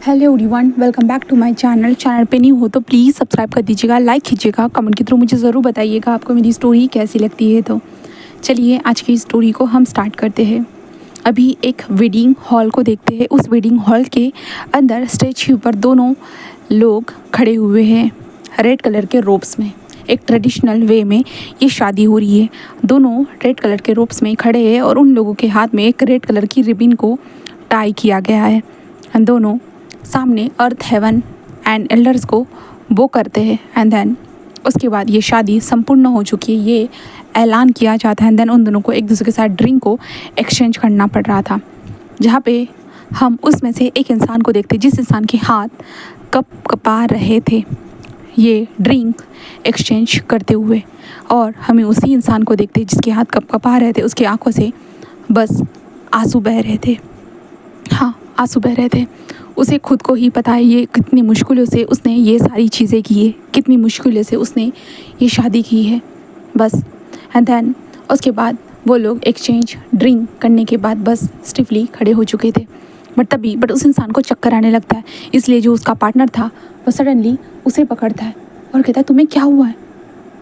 Hello everyone, welcome back to my channel पे new हो तो प्लीज़ सब्सक्राइब कर दीजिएगा, लाइक कीजिएगा, कमेंट के थ्रू मुझे ज़रूर बताइएगा आपको मेरी स्टोरी कैसी लगती है। तो चलिए आज की स्टोरी को हम स्टार्ट करते हैं। अभी एक वेडिंग हॉल को देखते हैं। उस वेडिंग हॉल के अंदर स्टेज के ऊपर दोनों लोग खड़े हुए हैं रेड कलर के रोब्स में। एक ट्रेडिशनल वे में ये शादी हो रही है। दोनों रेड कलर के रोब्स में खड़े हैं और उन लोगों के हाथ में एक रेड कलर की रिबन को टाई किया गया है। दोनों सामने अर्थ हेवन एंड एल्डर्स को वो करते हैं एंड देन उसके बाद ये शादी संपूर्ण हो चुकी है, ये ऐलान किया जाता है। एंड देन उन दोनों को एक दूसरे के साथ ड्रिंक को एक्सचेंज करना पड़ रहा था, जहाँ पे हम उसमें से एक इंसान को देखते जिस इंसान के हाथ कप कपा रहे थे ये ड्रिंक एक्सचेंज करते हुए, और हमें उसी इंसान को देखते जिसके हाथ कप कपा रहे थे। उसकी आंखों से बस आंसू बह रहे थे। हाँ, आंसू बह रहे थे। उसे खुद को ही पता है ये कितनी मुश्किलों से उसने ये सारी चीज़ें की है, कितनी मुश्किलों से उसने ये शादी की है बस। एंड देन उसके बाद वो लोग एक्सचेंज ड्रिंक करने के बाद बस स्टिफली खड़े हो चुके थे। बट उस इंसान को चक्कर आने लगता है, इसलिए जो उसका पार्टनर था वो सडनली उसे पकड़ता है और कहता है तुम्हें क्या हुआ है,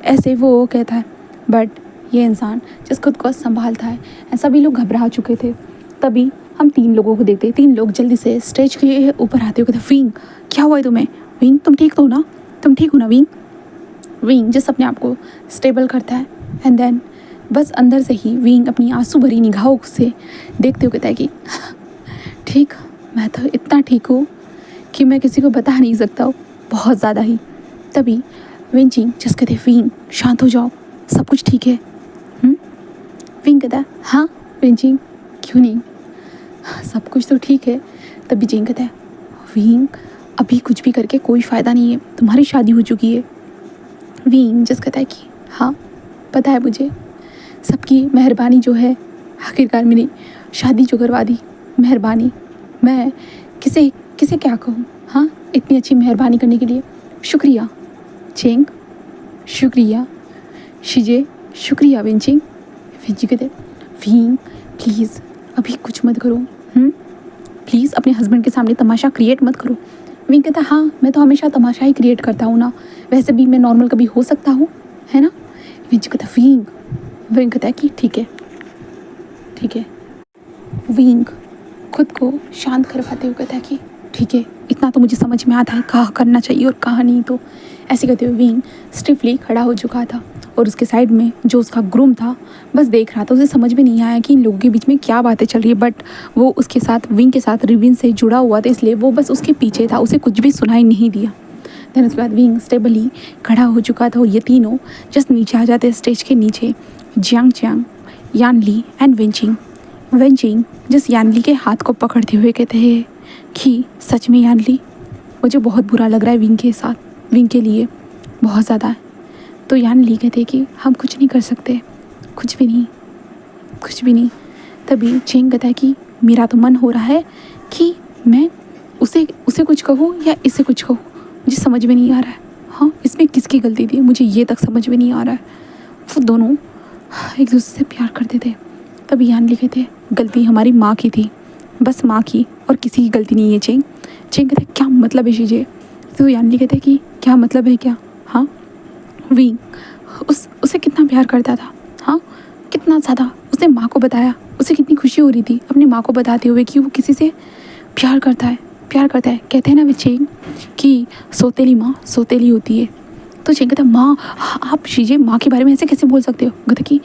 ऐसे वो कहता है। बट ये इंसान जिस खुद को संभालता है। सभी लोग घबरा चुके थे। तभी हम तीन लोगों को देखते, तीन लोग जल्दी से स्टेज के ऊपर आते हुए कहते विंग क्या हुआ है तुम्हें, विंग तुम ठीक तो हो ना, तुम ठीक हो ना विंग। विंग जिस अपने आप को स्टेबल करता है एंड देन बस अंदर से ही विंग अपनी आंसू भरी निगाहों से देखते हुए कहता है कि ठीक, मैं तो इतना ठीक हूँ कि मैं किसी को बता नहीं सकता हूँ, बहुत ज़्यादा ही। तभी विंचिंग जिस कहते विंग शांत हो जाओ, सब कुछ ठीक है। विंग कहता है हाँ विंचिंग, क्यों नहीं, सब कुछ तो ठीक है। तभी जिंग कहता है विंग अभी कुछ भी करके कोई फ़ायदा नहीं है, तुम्हारी शादी हो चुकी है। विंग जिस कहता है कि हाँ पता है मुझे, सबकी मेहरबानी जो है आखिरकार मेरी शादी जो करवा दी, मेहरबानी, मैं किसे किसे क्या कहूँ। हाँ, इतनी अच्छी मेहरबानी करने के लिए शुक्रिया चिंग, शुक्रिया शिजे, शुक्रिया विंचिंग। विंचिंग कहते विंग प्लीज़ अभी कुछ मत करो, प्लीज़ अपने हस्बैंड के सामने तमाशा क्रिएट मत करो। विंग कहता हाँ मैं तो हमेशा तमाशा ही क्रिएट करता हूँ ना, वैसे भी मैं नॉर्मल कभी हो सकता हूँ, है ना। विंग कहता विंग कहता है कि ठीक है ठीक है। विंग खुद को शांत करवाते हुए कहता है कि ठीक है, इतना तो मुझे समझ में आता है कहाँ करना चाहिए और कहाँ नहीं। तो ऐसे कहते हुए विंग स्टिफली खड़ा हो चुका था और उसके साइड में जो उसका ग्रूम था बस देख रहा था। उसे समझ में नहीं आया कि इन लोगों के बीच में क्या बातें चल रही है, बट वो उसके साथ विंग के साथ रिबन से जुड़ा हुआ था, इसलिए वो बस उसके पीछे था, उसे कुछ भी सुनाई नहीं दिया। देन उसके बाद विंग स्टेबली खड़ा हो चुका था और ये तीनों जस्ट नीचे आ जाते स्टेज के नीचे। Jiang Chiang, Yanli and Wenching. Wenching जिस यानली के हाथ को पकड़ते हुए कहते हैं कि सच में यानली मुझे बहुत बुरा लग रहा है विंग के साथ, विंग के लिए बहुत ज़्यादा। तो यानली कहते कि हम कुछ नहीं कर सकते, कुछ भी नहीं, कुछ भी नहीं। तभी चिंग कहता है कि मेरा तो मन हो रहा है कि मैं उसे कुछ कहूँ या इसे कुछ कहूँ, मुझे समझ में नहीं आ रहा है। हाँ, इसमें किसकी गलती थी मुझे ये तक समझ में नहीं आ रहा है। वो दोनों एक दूसरे से प्यार करते थे। तभी यानली कहते गलती हमारी माँ की थी, बस माँ की, और किसी की गलती नहीं है। चिंग कहते क्या मतलब है शीजे। तो यानली कहते कि क्या मतलब है क्या। हाँ, विंग उसे कितना प्यार करता था, हाँ कितना ज़्यादा। उसने माँ को बताया, उसे कितनी खुशी हो रही थी अपनी माँ को बताते हुए कि वो किसी से प्यार करता है, प्यार करता है। कहते हैं ना वे चिंग कि सोतेली माँ सोतेली होती है। तो चिंग कहता माँ, आप शीजे माँ के बारे में ऐसे कैसे बोल सकते हो। कहते कि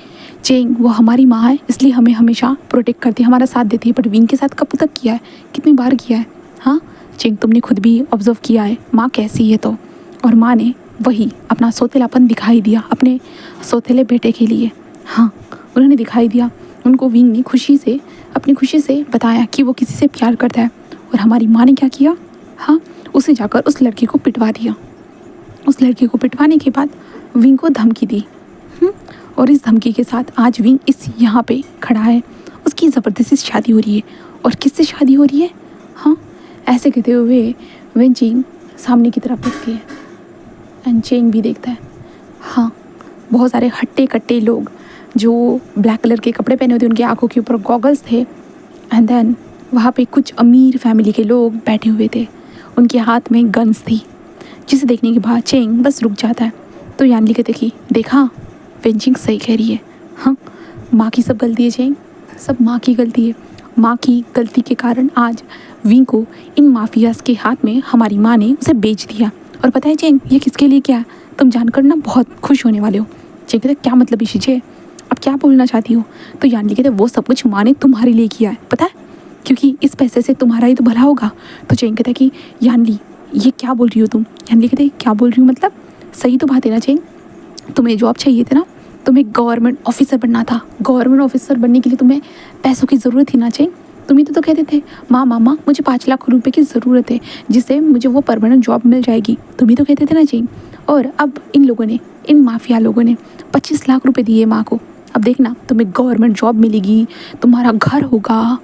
चिंग वो हमारी माँ है, इसलिए हमें हमेशा प्रोटेक्ट करती है, हमारा साथ देती है। बट विंग के साथ कब तक किया है, कितनी बार किया है। हाँ चिंग तुमने खुद भी ऑब्जर्व किया है माँ कैसी है। तो और माँ ने वही अपना सोतेलापन दिखाई दिया अपने सोतेले बेटे के लिए। हाँ, उन्होंने दिखाई दिया उनको। विंग ने अपनी खुशी से बताया कि वो किसी से प्यार करता है। और हमारी माँ ने क्या किया, हाँ उसे जाकर उस लड़की को पिटवा दिया। उस लड़की को पिटवाने के बाद विंग को धमकी दी। और इस धमकी के साथ आज विंग इस यहाँ पे खड़ा है। उसकी ज़बरदस्ती शादी हो रही है। और किससे शादी हो रही है। हाँ, ऐसे कहते हुए वेंचिंग सामने की तरफ देखती है एंड चिंग भी देखता है। हाँ, बहुत सारे हट्टे कट्टे लोग जो ब्लैक कलर के कपड़े पहने होते, उनकी आंखों के ऊपर गॉगल्स थे। एंड देन वहाँ पे कुछ अमीर फैमिली के लोग बैठे हुए थे उनके हाथ में गन्स थी, जिसे देखने के बाद चेंग बस रुक जाता है। तो यानली कहते कि देखा, वेंचिंग सही कह रही है। हाँ, माँ की सब गलती है चेंग, सब माँ की गलती है। माँ की गलती के कारण आज विंग को इन माफियाज के हाथ में हमारी माँ ने उसे बेच दिया। और पता है चेंग, ये किसके लिए क्या है, तुम जानकर ना बहुत खुश होने वाले हो। चेंग कहते क्या मतलब इशिचे, अब क्या बोलना चाहती हो? तो यानली कहते वो सब कुछ माँ ने तुम्हारे लिए किया है, पता है, क्योंकि इस पैसे से तुम्हारा ही तो भला होगा। तो चेंग कहता है कि यानली ये क्या बोल रही हो तुम? यानली कहते क्या बोल रही हो मतलब, सही तो बात है ना चेंग, तुम्हें जॉब चाहिए थे ना, तुम्हें गवर्नमेंट ऑफिसर बनना था। गवर्नमेंट ऑफिसर बनने के लिए तुम्हें पैसों की ज़रूरत थी ना चेंग। तुम ही तो कहते थे माँ मामा मुझे 5 लाख रुपए की ज़रूरत है, जिससे मुझे वो परमानेंट जॉब मिल जाएगी। तुम ही तो कहते थे ना चेंग। और अब इन लोगों ने, इन माफिया लोगों ने 25 लाख रुपए दिए माँ को। अब देखना, तुम्हें गवर्नमेंट जॉब मिलेगी, तुम्हारा घर होगा,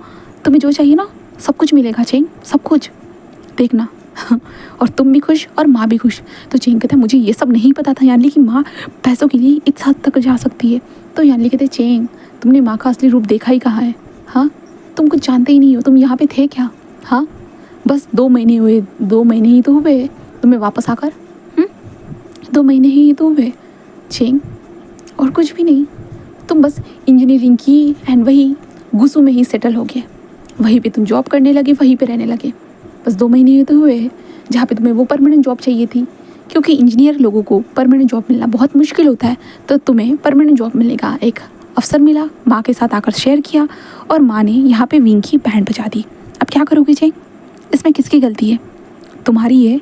तुम्हें जो चाहिए ना सब कुछ मिलेगा चेंग, सब कुछ, देखना। और तुम भी खुश और माँ भी खुश। तो चेंग कहता है मुझे ये सब नहीं पता था यानली कि माँ पैसों के लिए इस हद तक जा सकती है। तो यानली कहते चेंग तुमने माँ का असली रूप देखा ही कहाँ है? हाँ, तुम कुछ जानते ही नहीं हो, तुम यहाँ पे थे क्या? हाँ, बस 2 महीने हुए, 2 महीने ही तो हुए तुम्हें वापस आकर। 2 महीने ही तो हुए चेंग, और कुछ भी नहीं। तुम बस इंजीनियरिंग की एंड वही गुसू में ही सेटल हो गए, वहीं पे तुम जॉब करने लगे, वहीं पे रहने लगे। बस 2 महीने ही तो हुए जहाँ पे तुम्हें वो परमानेंट जॉब चाहिए थी, क्योंकि इंजीनियर लोगों को परमानेंट जॉब मिलना बहुत मुश्किल होता है। तो तुम्हें परमानेंट जॉब मिलने का एक अवसर मिला, माँ के साथ आकर शेयर किया, और माँ ने यहाँ पे विंग की बैंड बजा दी। अब क्या करोगे चेंग, इसमें किसकी गलती है? तुम्हारी है,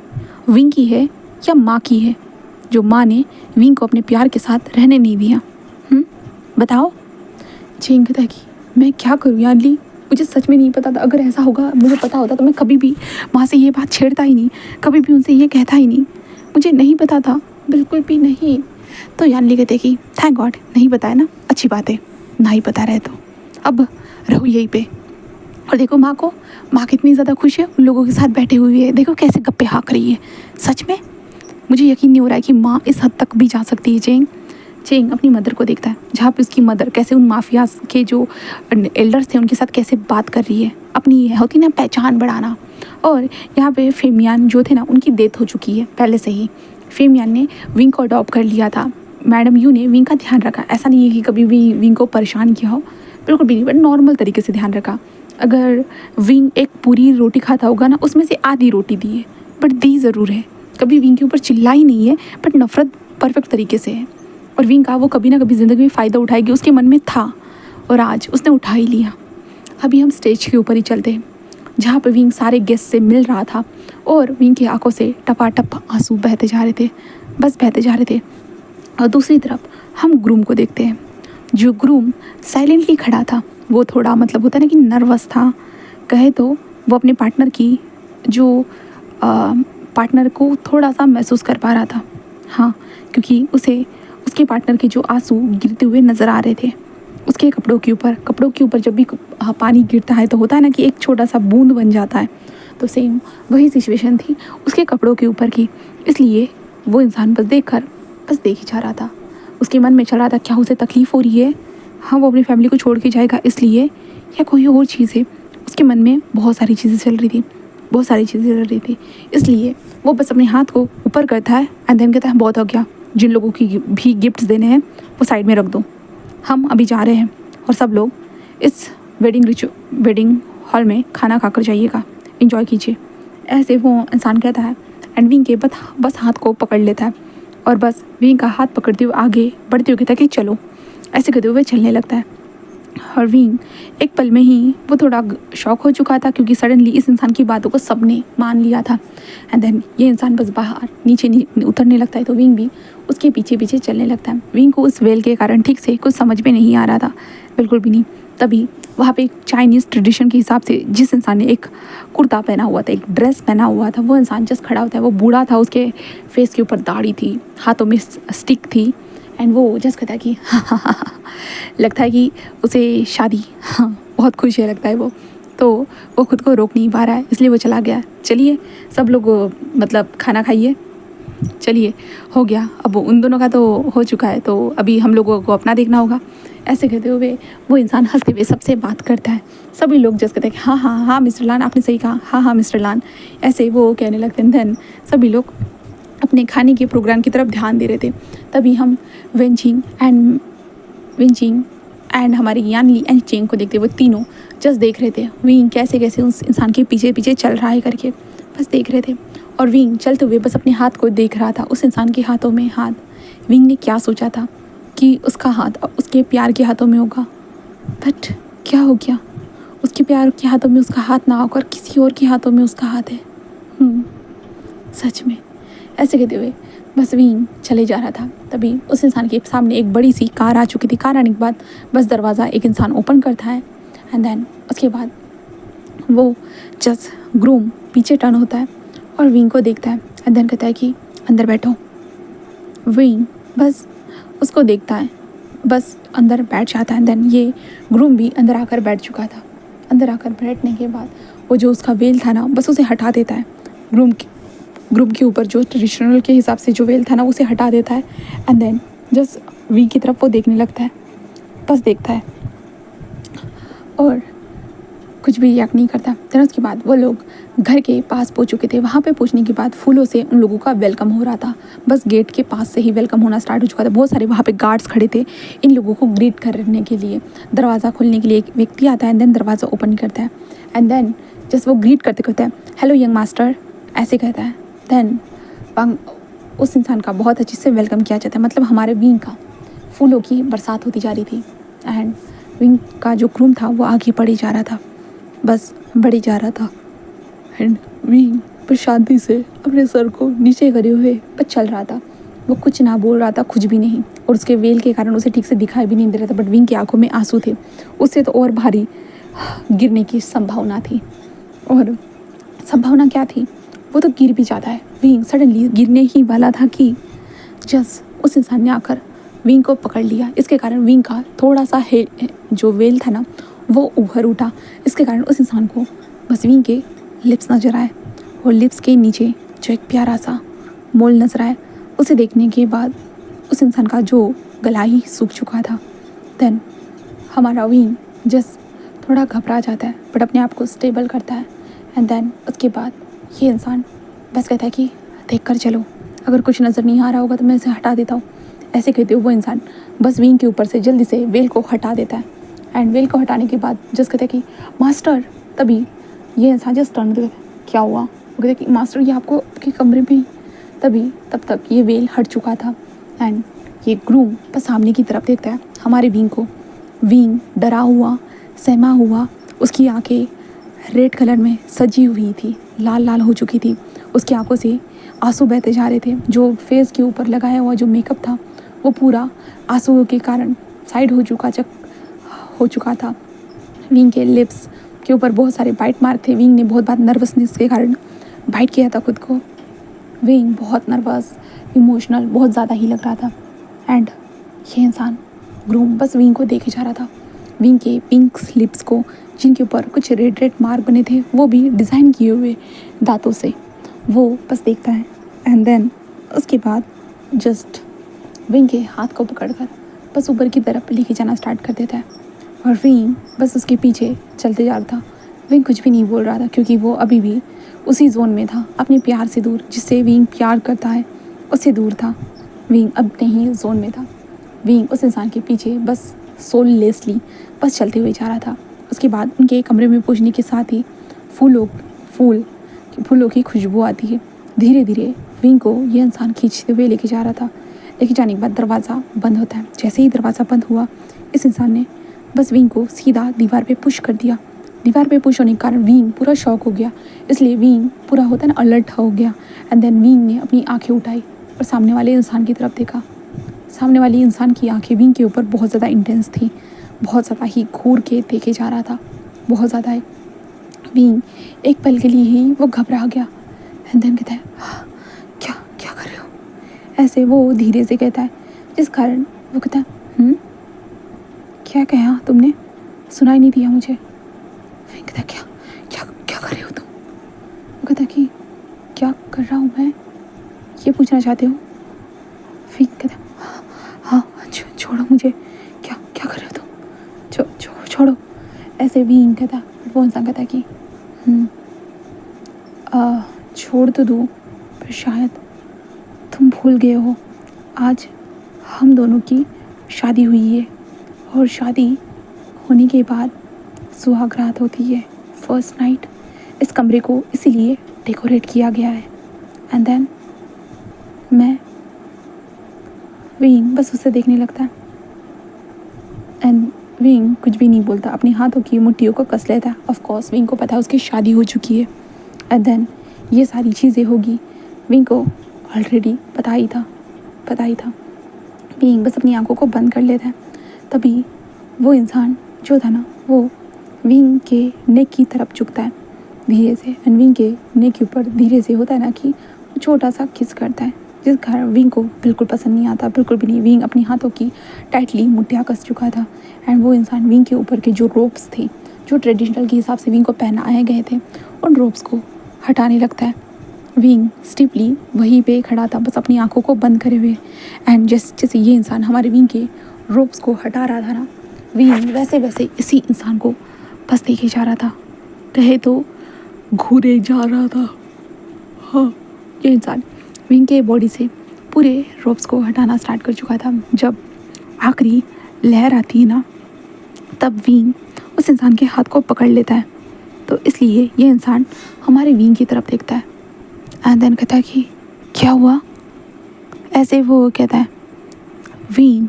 विंग की है, या माँ की है, जो माँ ने विंग को अपने प्यार के साथ रहने नहीं दिया? बताओ। चेंग कहता है कि मैं क्या करूँ यानली, मुझे सच में नहीं पता था। अगर ऐसा होगा, मुझे पता होता तो मैं कभी भी वहाँ से ये बात छेड़ता ही नहीं, कभी भी उनसे ये कहता ही नहीं। मुझे नहीं पता था, बिल्कुल भी नहीं। तो यानली कहते कि थैंक गॉड नहीं पता है ना, अच्छी बात है, ना ही पता रहे तो अब रहो यहीं पे। और देखो माँ को, माँ कितनी ज़्यादा खुश है, उन लोगों के साथ बैठे हुए है, देखो कैसे गप्पे हाँक रही है। सच में मुझे यकीन नहीं हो रहा है कि माँ इस हद तक भी जा सकती है। चेंग चेंग अपनी मदर को देखता है, जहाँ पे उसकी मदर कैसे उन माफियाज के जो एल्डर्स थे उनके साथ कैसे बात कर रही है, अपनी होती ना पहचान बढ़ाना। और यहाँ पे फेमियान जो थे ना, उनकी डेथ हो चुकी है पहले से ही। फेमियान ने विंग को अडॉप्ट कर लिया था, मैडम यू ने विंग का ध्यान रखा। ऐसा नहीं है कि कभी भी विंग को परेशान किया हो, बिल्कुल भी नहीं, बट नॉर्मल तरीके से ध्यान रखा। अगर विंग एक पूरी रोटी खाता होगा ना, उसमें से आधी रोटी दी है, बट दी ज़रूर है। कभी विंग के ऊपर चिल्लाई नहीं है, बट नफ़रत परफेक्ट तरीके से है। और विंग का वो कभी ना कभी ज़िंदगी में फ़ायदा उठाएगी, उसके मन में था, और आज उसने उठा ही लिया। अभी हम स्टेज के ऊपर ही चलते हैं, जहाँ पर विंग सारे गेस्ट से मिल रहा था, और विंग की आंखों से टपाटप आंसू बहते जा रहे थे, बस बहते जा रहे थे। और दूसरी तरफ हम ग्रूम को देखते हैं, जो ग्रूम साइलेंटली खड़ा था। वो थोड़ा मतलब होता है ना कि नर्वस था, कहे तो वो अपने पार्टनर की जो पार्टनर को थोड़ा सा महसूस कर पा रहा था। हाँ, क्योंकि उसे उसके पार्टनर के जो आंसू गिरते हुए नज़र आ रहे थे उसके कपड़ों के ऊपर जब भी पानी गिरता है तो होता है ना कि एक छोटा सा बूंद बन जाता है, तो सेम वही सिचुएशन थी उसके कपड़ों के ऊपर की। इसलिए वो इंसान बस देख ही जा रहा था। उसके मन में चल रहा था क्या उसे तकलीफ़ हो रही है, हाँ वो अपनी फैमिली को छोड़ के जाएगा इसलिए, या कोई और चीज़ है। उसके मन में बहुत सारी चीज़ें चल रही थी, इसलिए वो बस अपने हाथ को ऊपर करता है एंड देन कहता है बहुत हो गया, जिन लोगों की भी गिफ्ट्स देने हैं वो साइड में रख दो, हम अभी जा रहे हैं, और सब लोग इस वेडिंग हॉल में खाना खाकर जाइएगा, एंजॉय कीजिए। ऐसे वो इंसान कहता है एंड विंग के बस हाथ को पकड़ लेता है, और बस विंग का हाथ पकड़ते हुए आगे बढ़ते हुए कहता है कि चलो, ऐसे कहते हुए चलने लगता है। और विंग एक पल में ही वो थोड़ा शॉक हो चुका था, क्योंकि सडनली इस इंसान की बातों को सबने मान लिया था। एंड देन ये इंसान बस बाहर नीचे उतरने लगता है, तो विंग भी उसके पीछे पीछे चलने लगता है। विंग को उस वेल के कारण ठीक से कुछ समझ में नहीं आ रहा था, बिल्कुल भी नहीं। तभी वहाँ पे एक चाइनीज़ ट्रेडिशन के हिसाब से जिस इंसान ने एक कुर्ता पहना हुआ था, एक ड्रेस पहना हुआ था, वो इंसान जस्ट खड़ा होता है। वो बूढ़ा था, उसके फेस के ऊपर दाढ़ी थी, हाथों में स्टिक थी, एंड वो जस्ट कहता है कि लगता है कि उसे शादी बहुत खुश है लगता है वो, तो वो खुद को रोक नहीं पा रहा है, इसलिए वो चला गया। चलिए सब लोग मतलब खाना खाइए, चलिए हो गया, अब उन दोनों का तो हो चुका है, तो अभी हम लोगों को अपना देखना होगा। ऐसे कहते हुए वो इंसान हंसते हुए सबसे बात करता है। सभी लोग जस्ट कहते हैं कि हाँ हाँ हाँ मिस्टर लान, आपने सही कहा, हाँ हाँ मिस्टर लान, ऐसे वो कहने लगते हैं। देन सभी लोग अपने खाने के प्रोग्राम की तरफ ध्यान दे रहे थे। तभी हम विंचिंग एंड हमारे यान ली एंड चेंग को देखते, वो तीनों जस्ट देख रहे थे विंग कैसे कैसे उस इंसान के पीछे पीछे चल रहा है करके, बस देख रहे थे। और विंग चलते हुए बस अपने हाथ को देख रहा था, उस इंसान के हाथों में हाथ। विंग ने क्या सोचा था कि उसका हाथ उसके प्यार के हाथों में होगा, बट क्या हो गया, उसके प्यार के हाथों में उसका हाथ ना होकर किसी और के हाथों में उसका हाथ है। सच में, ऐसे कहते हुए बस विंग चले जा रहा था। तभी उस इंसान के सामने एक बड़ी सी कार आ चुकी थी। कार आने के बाद बस दरवाज़ा एक इंसान ओपन करता है एंड देन उसके बाद वो जस्ट ग्रूम पीछे टर्न होता है और विंग को देखता है एंड देन कहता है कि अंदर बैठो। विंग बस उसको देखता है, बस अंदर बैठ जाता है। देन ये ग्रूम भी अंदर आकर बैठ चुका था। अंदर आकर बैठने के बाद वो जो उसका वेल था ना, बस उसे हटा देता है। ग्रूम के ऊपर जो ट्रेडिशनल के हिसाब से जो वेल था ना, उसे हटा देता है एंड देन जस्ट विंग की तरफ वो देखने लगता है, बस देखता है और कुछ भी रिएक्ट नहीं करता। फिर उसके बाद वो लोग घर के पास पहुंच चुके थे। वहाँ पे पहुंचने के बाद फूलों से उन लोगों का वेलकम हो रहा था। बस गेट के पास से ही वेलकम होना स्टार्ट हो चुका था। बहुत सारे वहाँ पे गार्ड्स खड़े थे इन लोगों को ग्रीट करने के लिए। दरवाज़ा खोलने के लिए एक व्यक्ति आता है एंड देन दरवाज़ा ओपन करता है एंड देन जस्ट वो ग्रीट करते कहता है हेलो यंग मास्टर, ऐसे कहता है। देन उस इंसान का बहुत अच्छे से वेलकम किया जाता है। मतलब हमारे विंग का फूलों की बरसात होती जा रही थी एंड विंग का जो ग्रूम था वो आगे बढ़ी जा रहा था, बस बढ़ी जा रहा था एंड विंग पर शांति से अपने सर को नीचे करे हुए बस चल रहा था। वो कुछ ना बोल रहा था, कुछ भी नहीं, और उसके वेल के कारण उसे ठीक से दिखाई भी नहीं दे रहा था। बट विंग की आंखों में आंसू थे, उससे तो और भारी गिरने की संभावना थी। और संभावना क्या थी, वो तो गिर भी जाता है। विंग सडनली गिरने ही वाला था कि जस्ट उस इंसान ने आकर विंग को पकड़ लिया। इसके कारण विंग का थोड़ा सा जो वेल था ना वो उभर उठा। इसके कारण उस इंसान को बस विंग के लिप्स नजर आए और लिप्स के नीचे जो एक प्यारा सा मोल नजर आए। उसे देखने के बाद उस इंसान का जो गला ही सूख चुका था। देन हमारा विंग जस्ट थोड़ा घबरा जाता है बट अपने आप को स्टेबल करता है एंड देन उसके बाद ये इंसान बस कहता है कि देख कर चलो, अगर कुछ नज़र नहीं आ रहा होगा तो मैं इसे हटा देता हूँ। ऐसे कहते हुए वो इंसान बस विंग के ऊपर से जल्दी से वेल को हटा देता है एंड वेल को हटाने के बाद जस्ट कहता है कि मास्टर। तभी ये इंसान जस्ट टर्न देता है, क्या हुआ? वो कहता है कि मास्टर ये आपके कमरे में। तब तक ये वेल हट चुका था एंड ये ग्रूम बस सामने की तरफ देखता है हमारे विंग को। विंग डरा हुआ, सहमा हुआ, उसकी आंखें रेड कलर में सजी हुई थी, लाल लाल हो चुकी थी। उसकी आंखों से आंसू बहते जा रहे थे। जो फेस के ऊपर लगाया हुआ जो मेकअप था वो पूरा आंसुओं के कारण साइड हो चुका था। विंग के लिप्स के ऊपर बहुत सारे बाइट मार्क थे। विंग ने बहुत बार नर्वसनेस के कारण बाइट किया था खुद को। विंग बहुत नर्वस, इमोशनल बहुत ज़्यादा ही लग रहा था एंड ये इंसान ग्रूम बस विंग को देखे जा रहा था। विंग के पिंक लिप्स को, जिनके ऊपर कुछ रेड रेड मार्क बने थे, वो भी डिज़ाइन किए हुए दांतों से, वो बस देखता है एंड देन उसके बाद जस्ट विंग के हाथ को पकड़कर बस ऊपर की तरफ लेके जाना स्टार्ट कर देता है और विंग बस उसके पीछे चलते जा रहा था। विंग कुछ भी नहीं बोल रहा था क्योंकि वो अभी भी उसी जोन में था, अपने प्यार से दूर, जिससे विंग प्यार करता है उससे दूर था। विंग अपने ही जोन में था। विंग उस इंसान के पीछे बस सोललेसली बस चलते हुए जा रहा था। उसके बाद उनके कमरे में पहुंचने के साथ ही फूलों की खुशबू आती है। धीरे धीरे विंग को ये इंसान खींचते हुए लेके जा रहा था। लेके जाने के बाद दरवाज़ा बंद होता है। जैसे ही दरवाज़ा बंद हुआ, इस इंसान ने बस विंग को सीधा दीवार पे पुश कर दिया। दीवार पे पुश होने के कारण विंग पूरा शॉक हो गया, इसलिए विंग पूरा होता है ना अलर्ट हो गया एंड देन विंग ने अपनी आंखें उठाई और सामने वाले इंसान की तरफ देखा। सामने वाली इंसान की आंखें विंग के ऊपर बहुत ज़्यादा इंटेंस थी, बहुत ज़्यादा ही घूर के देखे जा रहा था, बहुत ज़्यादा ही। विंग एक पल के लिए ही वो घबरा गया एंड देन कहता है क्या क्या कर रहे हो? ऐसे वो धीरे से कहता है, जिस कारण वो कहता है क्या कहा तुमने? सुनाई नहीं दिया मुझे। विंग कहता क्या क्या क्या कर रहे हो तुम? वो कहता कि क्या कर रहा हूँ मैं, ये पूछना चाहते हो? विंग कहता हाँ छोड़ो मुझे, क्या क्या कर रहे हो ऐसे विंग कहता, वो इंसान कहता कि छोड़ तो दूँ, पर शायद तुम भूल गए हो, आज हम दोनों की शादी हुई है और शादी होने के बाद सुहाग रात होती है, फर्स्ट नाइट। इस कमरे को इसीलिए डेकोरेट किया गया है। एंड देन मैं विंग बस उसे देखने लगता है एंड विंग कुछ भी नहीं बोलता, अपनी हाथों की मुट्ठियों को कस लेता है। ऑफ कोर्स विंग को पता है उसकी शादी हो चुकी है एंड देन ये सारी चीज़ें होगी, विंग को ऑलरेडी पता ही था। विंग बस अपनी आंखों को बंद कर लेता है। तभी वो इंसान जो था ना, वो विंग के नेक की तरफ झुकता है धीरे से एंड विंग के नेक के ऊपर धीरे से होता है ना कि वो छोटा सा किस करता है, जिस कारण विंग को बिल्कुल पसंद नहीं आता, बिल्कुल भी नहीं। विंग अपनी हाथों की टाइटली मुट्ठियाँ कस चुका था एंड वो इंसान विंग के ऊपर के जो रोप्स थे, जो ट्रेडिशनल के हिसाब से विंग को पहनाए गए थे, उन रोप्स को हटाने लगता है। विंग स्टिफली वहीं पे खड़ा था, बस अपनी आंखों को बंद करे हुए एंड जैसे ये इंसान हमारे विंग के रोप्स को हटा रहा था ना, विंग वैसे वैसे इसी इंसान को बस देखे जा रहा था, कहे तो घूरे जा रहा था। हाँ, ये इंसान विंग के बॉडी से पूरे रोप्स को हटाना स्टार्ट कर चुका था। जब आखिरी लहर आती है ना, तब विंग उस इंसान के हाथ को पकड़ लेता है। तो इसलिए ये इंसान हमारे विंग की तरफ देखता है एंड देन कहता है कि क्या हुआ। ऐसे वो कहता है, विंग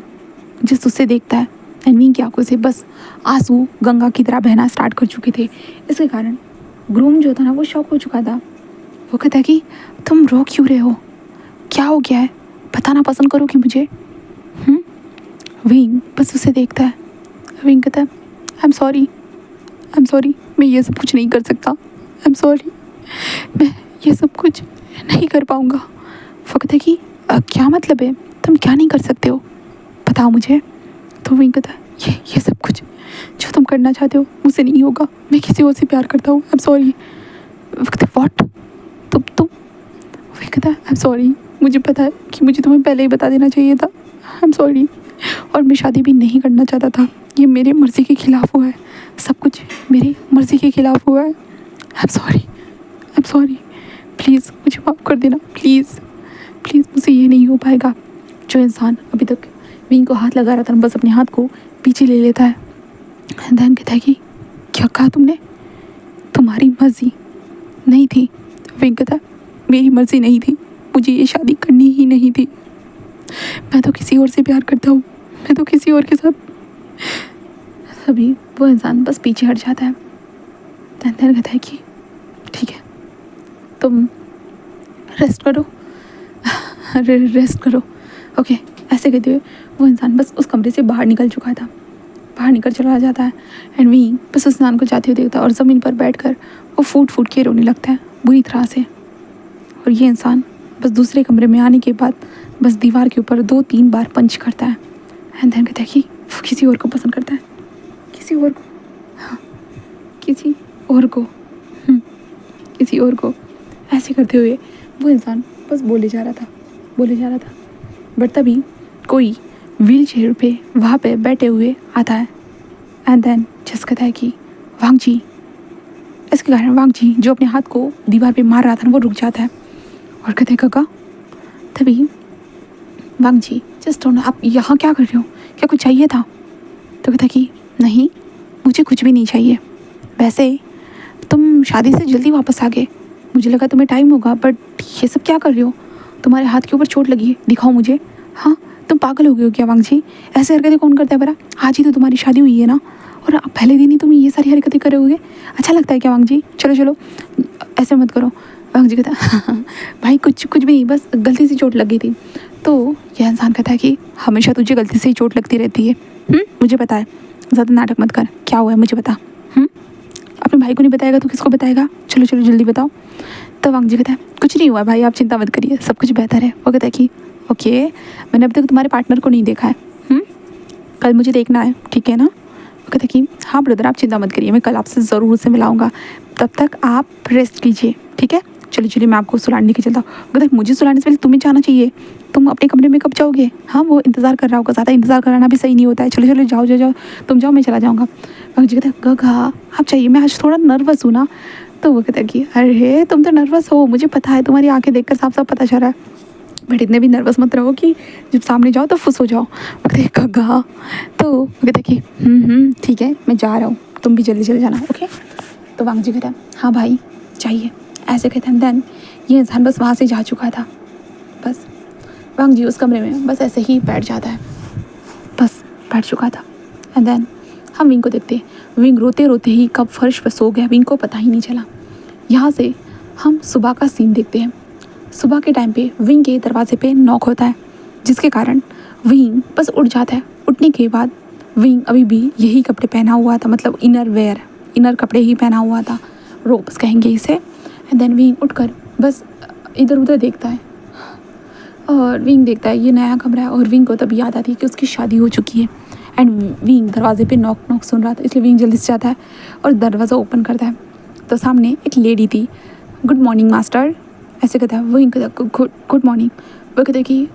जिस उससे देखता है एंड विंग की आंखों से बस आंसू गंगा की तरह बहना स्टार्ट कर चुके थे। इसके कारण ग्रूम जो था ना, वो शॉक हो चुका था। वो कहता है कि तुम रो क्यों रहे हो, क्या हो गया है, बताना पसंद करो कि मुझे। विंग बस उसे देखता है। विंग कहता है, आई एम सॉरी, मैं ये सब कुछ नहीं कर सकता, आई एम सॉरी, मैं ये सब कुछ नहीं कर पाऊँगा। वो कहता है कि क्या मतलब है, तुम क्या नहीं कर सकते हो, बताओ मुझे। तो विंग कहता है, ये सब कुछ जो तुम करना चाहते हो मुझसे नहीं होगा, मैं किसी और से प्यार करता हूँ, आई एम सॉरी। व्हाट, तुम वो कहता है, आई एम सॉरी, मुझे पता है कि मुझे तुम्हें पहले ही बता देना चाहिए था, आई एम सॉरी, और मैं शादी भी नहीं करना चाहता था, ये मेरे मर्ज़ी के ख़िलाफ़ हुआ है, सब कुछ मेरी मर्ज़ी के ख़िलाफ़ हुआ है, आई एम सॉरी, प्लीज़ मुझे माफ़ कर देना, प्लीज़ मुझसे ये नहीं हो पाएगा। जो इंसान अभी तक विंग को हाथ लगा रहा था, बस अपने हाथ को पीछे ले लेता है। देन कहता है कि क्या कहा तुमने, तुम्हारी मर्ज़ी नहीं थी। विंग कहता है, मेरी मर्ज़ी नहीं थी, मुझे ये शादी करनी ही नहीं थी, मैं तो किसी और से प्यार करता हूँ, मैं तो किसी और के साथ। तभी वो इंसान बस पीछे हट जाता है। देन कहता है कि ठीक है, तुम रेस्ट करो, ओके। ऐसे कहते हुए वो इंसान बस उस कमरे से बाहर निकल चुका था, बाहर निकल चला जाता है एंड विंग बस उस इंसान को जाते हुए देखता है और ज़मीन पर बैठकर वो फूट के रोने लगता है बुरी तरह से। और ये इंसान बस दूसरे कमरे में आने के बाद बस दीवार के ऊपर 2-3 बार पंच करता है एंड देन कहता है कि वो किसी और को पसंद करता है, किसी और को, हाँ, किसी और को। ऐसे करते हुए वो इंसान बस बोले जा रहा था। बट तभी कोई व्हील चेयर पे वहाँ पे बैठे हुए आता है एंड देन जस कहता है कि वांग जी। इसके कारण वांग जी जो अपने हाथ को दीवार पे मार रहा था ना, वो रुक जाता है और कहते हैं काका। तभी वांग जी जस्ट आप यहाँ क्या कर रहे हो, क्या कुछ चाहिए था? तो कहता कि नहीं, मुझे कुछ भी नहीं चाहिए, वैसे तुम शादी से जल्दी वापस आ गए, मुझे लगा तुम्हें टाइम होगा, बट ये सब क्या कर रहे हो, तुम्हारे हाथ के ऊपर चोट लगी है, दिखाओ मुझे। हाँ, तुम पागल हो गए हो क्या वांग जी, ऐसे हरकतें कौन करता है भला? आज ही तो तुम्हारी शादी हुई है ना, और पहले दिन ही तुम ये सारी हरकतें कर रहे होगे, अच्छा लगता है क्या वांग जी? चलो ऐसे मत करो। वांग जी कहता है भाई कुछ भी नहीं, बस गलती से चोट लग गई थी। तो यह इंसान कहता है कि हमेशा तुझे गलती से ही चोट लगती रहती है, मुझे पता है, ज़्यादा नाटक मत कर, क्या हुआ है मुझे बता। अपने भाई को नहीं बताएगा तो किसको बताएगा, चलो जल्दी बताओ। तो वांग जी कहता है कुछ नहीं हुआ भाई, आप चिंता मत करिए, सब कुछ बेहतर है। वो कहता है कि ओके, मैंने अब तक तुम्हारे पार्टनर को नहीं देखा है, कल मुझे देखना है, ठीक है ना? वो कहता है कि हाँ ब्रदर, आप चिंता मत करिए, मैं कल आपसे ज़रूर से मिलाऊंगा, तब तक आप रेस्ट कीजिए, ठीक है, चलिए चलिए मैं आपको सुलाने लेके चलता हूँ। कहता है मुझे सुलाने से पहले तुम्हें जाना चाहिए, तुम अपने कमरे में कब जाओगे? हाँ वो इंतज़ार कर रहा होगा, ज़्यादा इंतज़ार कराना भी सही नहीं होता है। चलो चलो जाओ जाओ जाओ, तुम जाओ मैं चला जाऊँगा। जी कहता है गगा आप चाहिए, मैं आज थोड़ा नर्वस हूँ ना। तो वो कहता है कि अरे तुम तो नर्वस हो, मुझे पता है, तुम्हारी आंखें देखकर साफ साफ पता चल रहा है, बट इतने भी नर्वस मत रहो कि जब सामने जाओ तो फुस हो जाओ। वो कहते हैं गगा। तो वो कहता है कि ठीक है मैं जा रहा हूँ, तुम भी जल्दी चले जाना ओके। तो वांग जी कहता है हाँ भाई चाहिए, ऐसे कहते हैं। देन ये इंसान बस वहाँ से जा चुका था, बस वांग जी उस कमरे में बस ऐसे ही बैठ जाता है, बस बैठ चुका था। एंड देन हम विंग को देखते हैं, विंग रोते रोते ही कब फर्श पर सो गया, विंग को पता ही नहीं चला। यहाँ से हम सुबह का सीन देखते हैं। सुबह के टाइम पे विंग के दरवाजे पे नॉक होता है, जिसके कारण विंग बस उठ जाता है। उठने के बाद विंग अभी भी यही कपड़े पहना हुआ था, मतलब इनर वेयर, इनर कपड़े ही पहना हुआ था, रोब्स कहेंगे इसे। एंड देन विंग उठकर बस इधर उधर देखता है, और विंग देखता है ये नया कमरा है, और विंग को तब याद आती है कि उसकी शादी हो चुकी है। एंड विंग दरवाजे पे नॉक नॉक सुन रहा था, इसलिए विंग जल्दी से जाता है और दरवाज़ा ओपन करता है। तो सामने एक लेडी थी। गुड मॉर्निंग मास्टर, ऐसे कहता है। विंग कहता है गुड मॉर्निंग। वो कहते हैं कि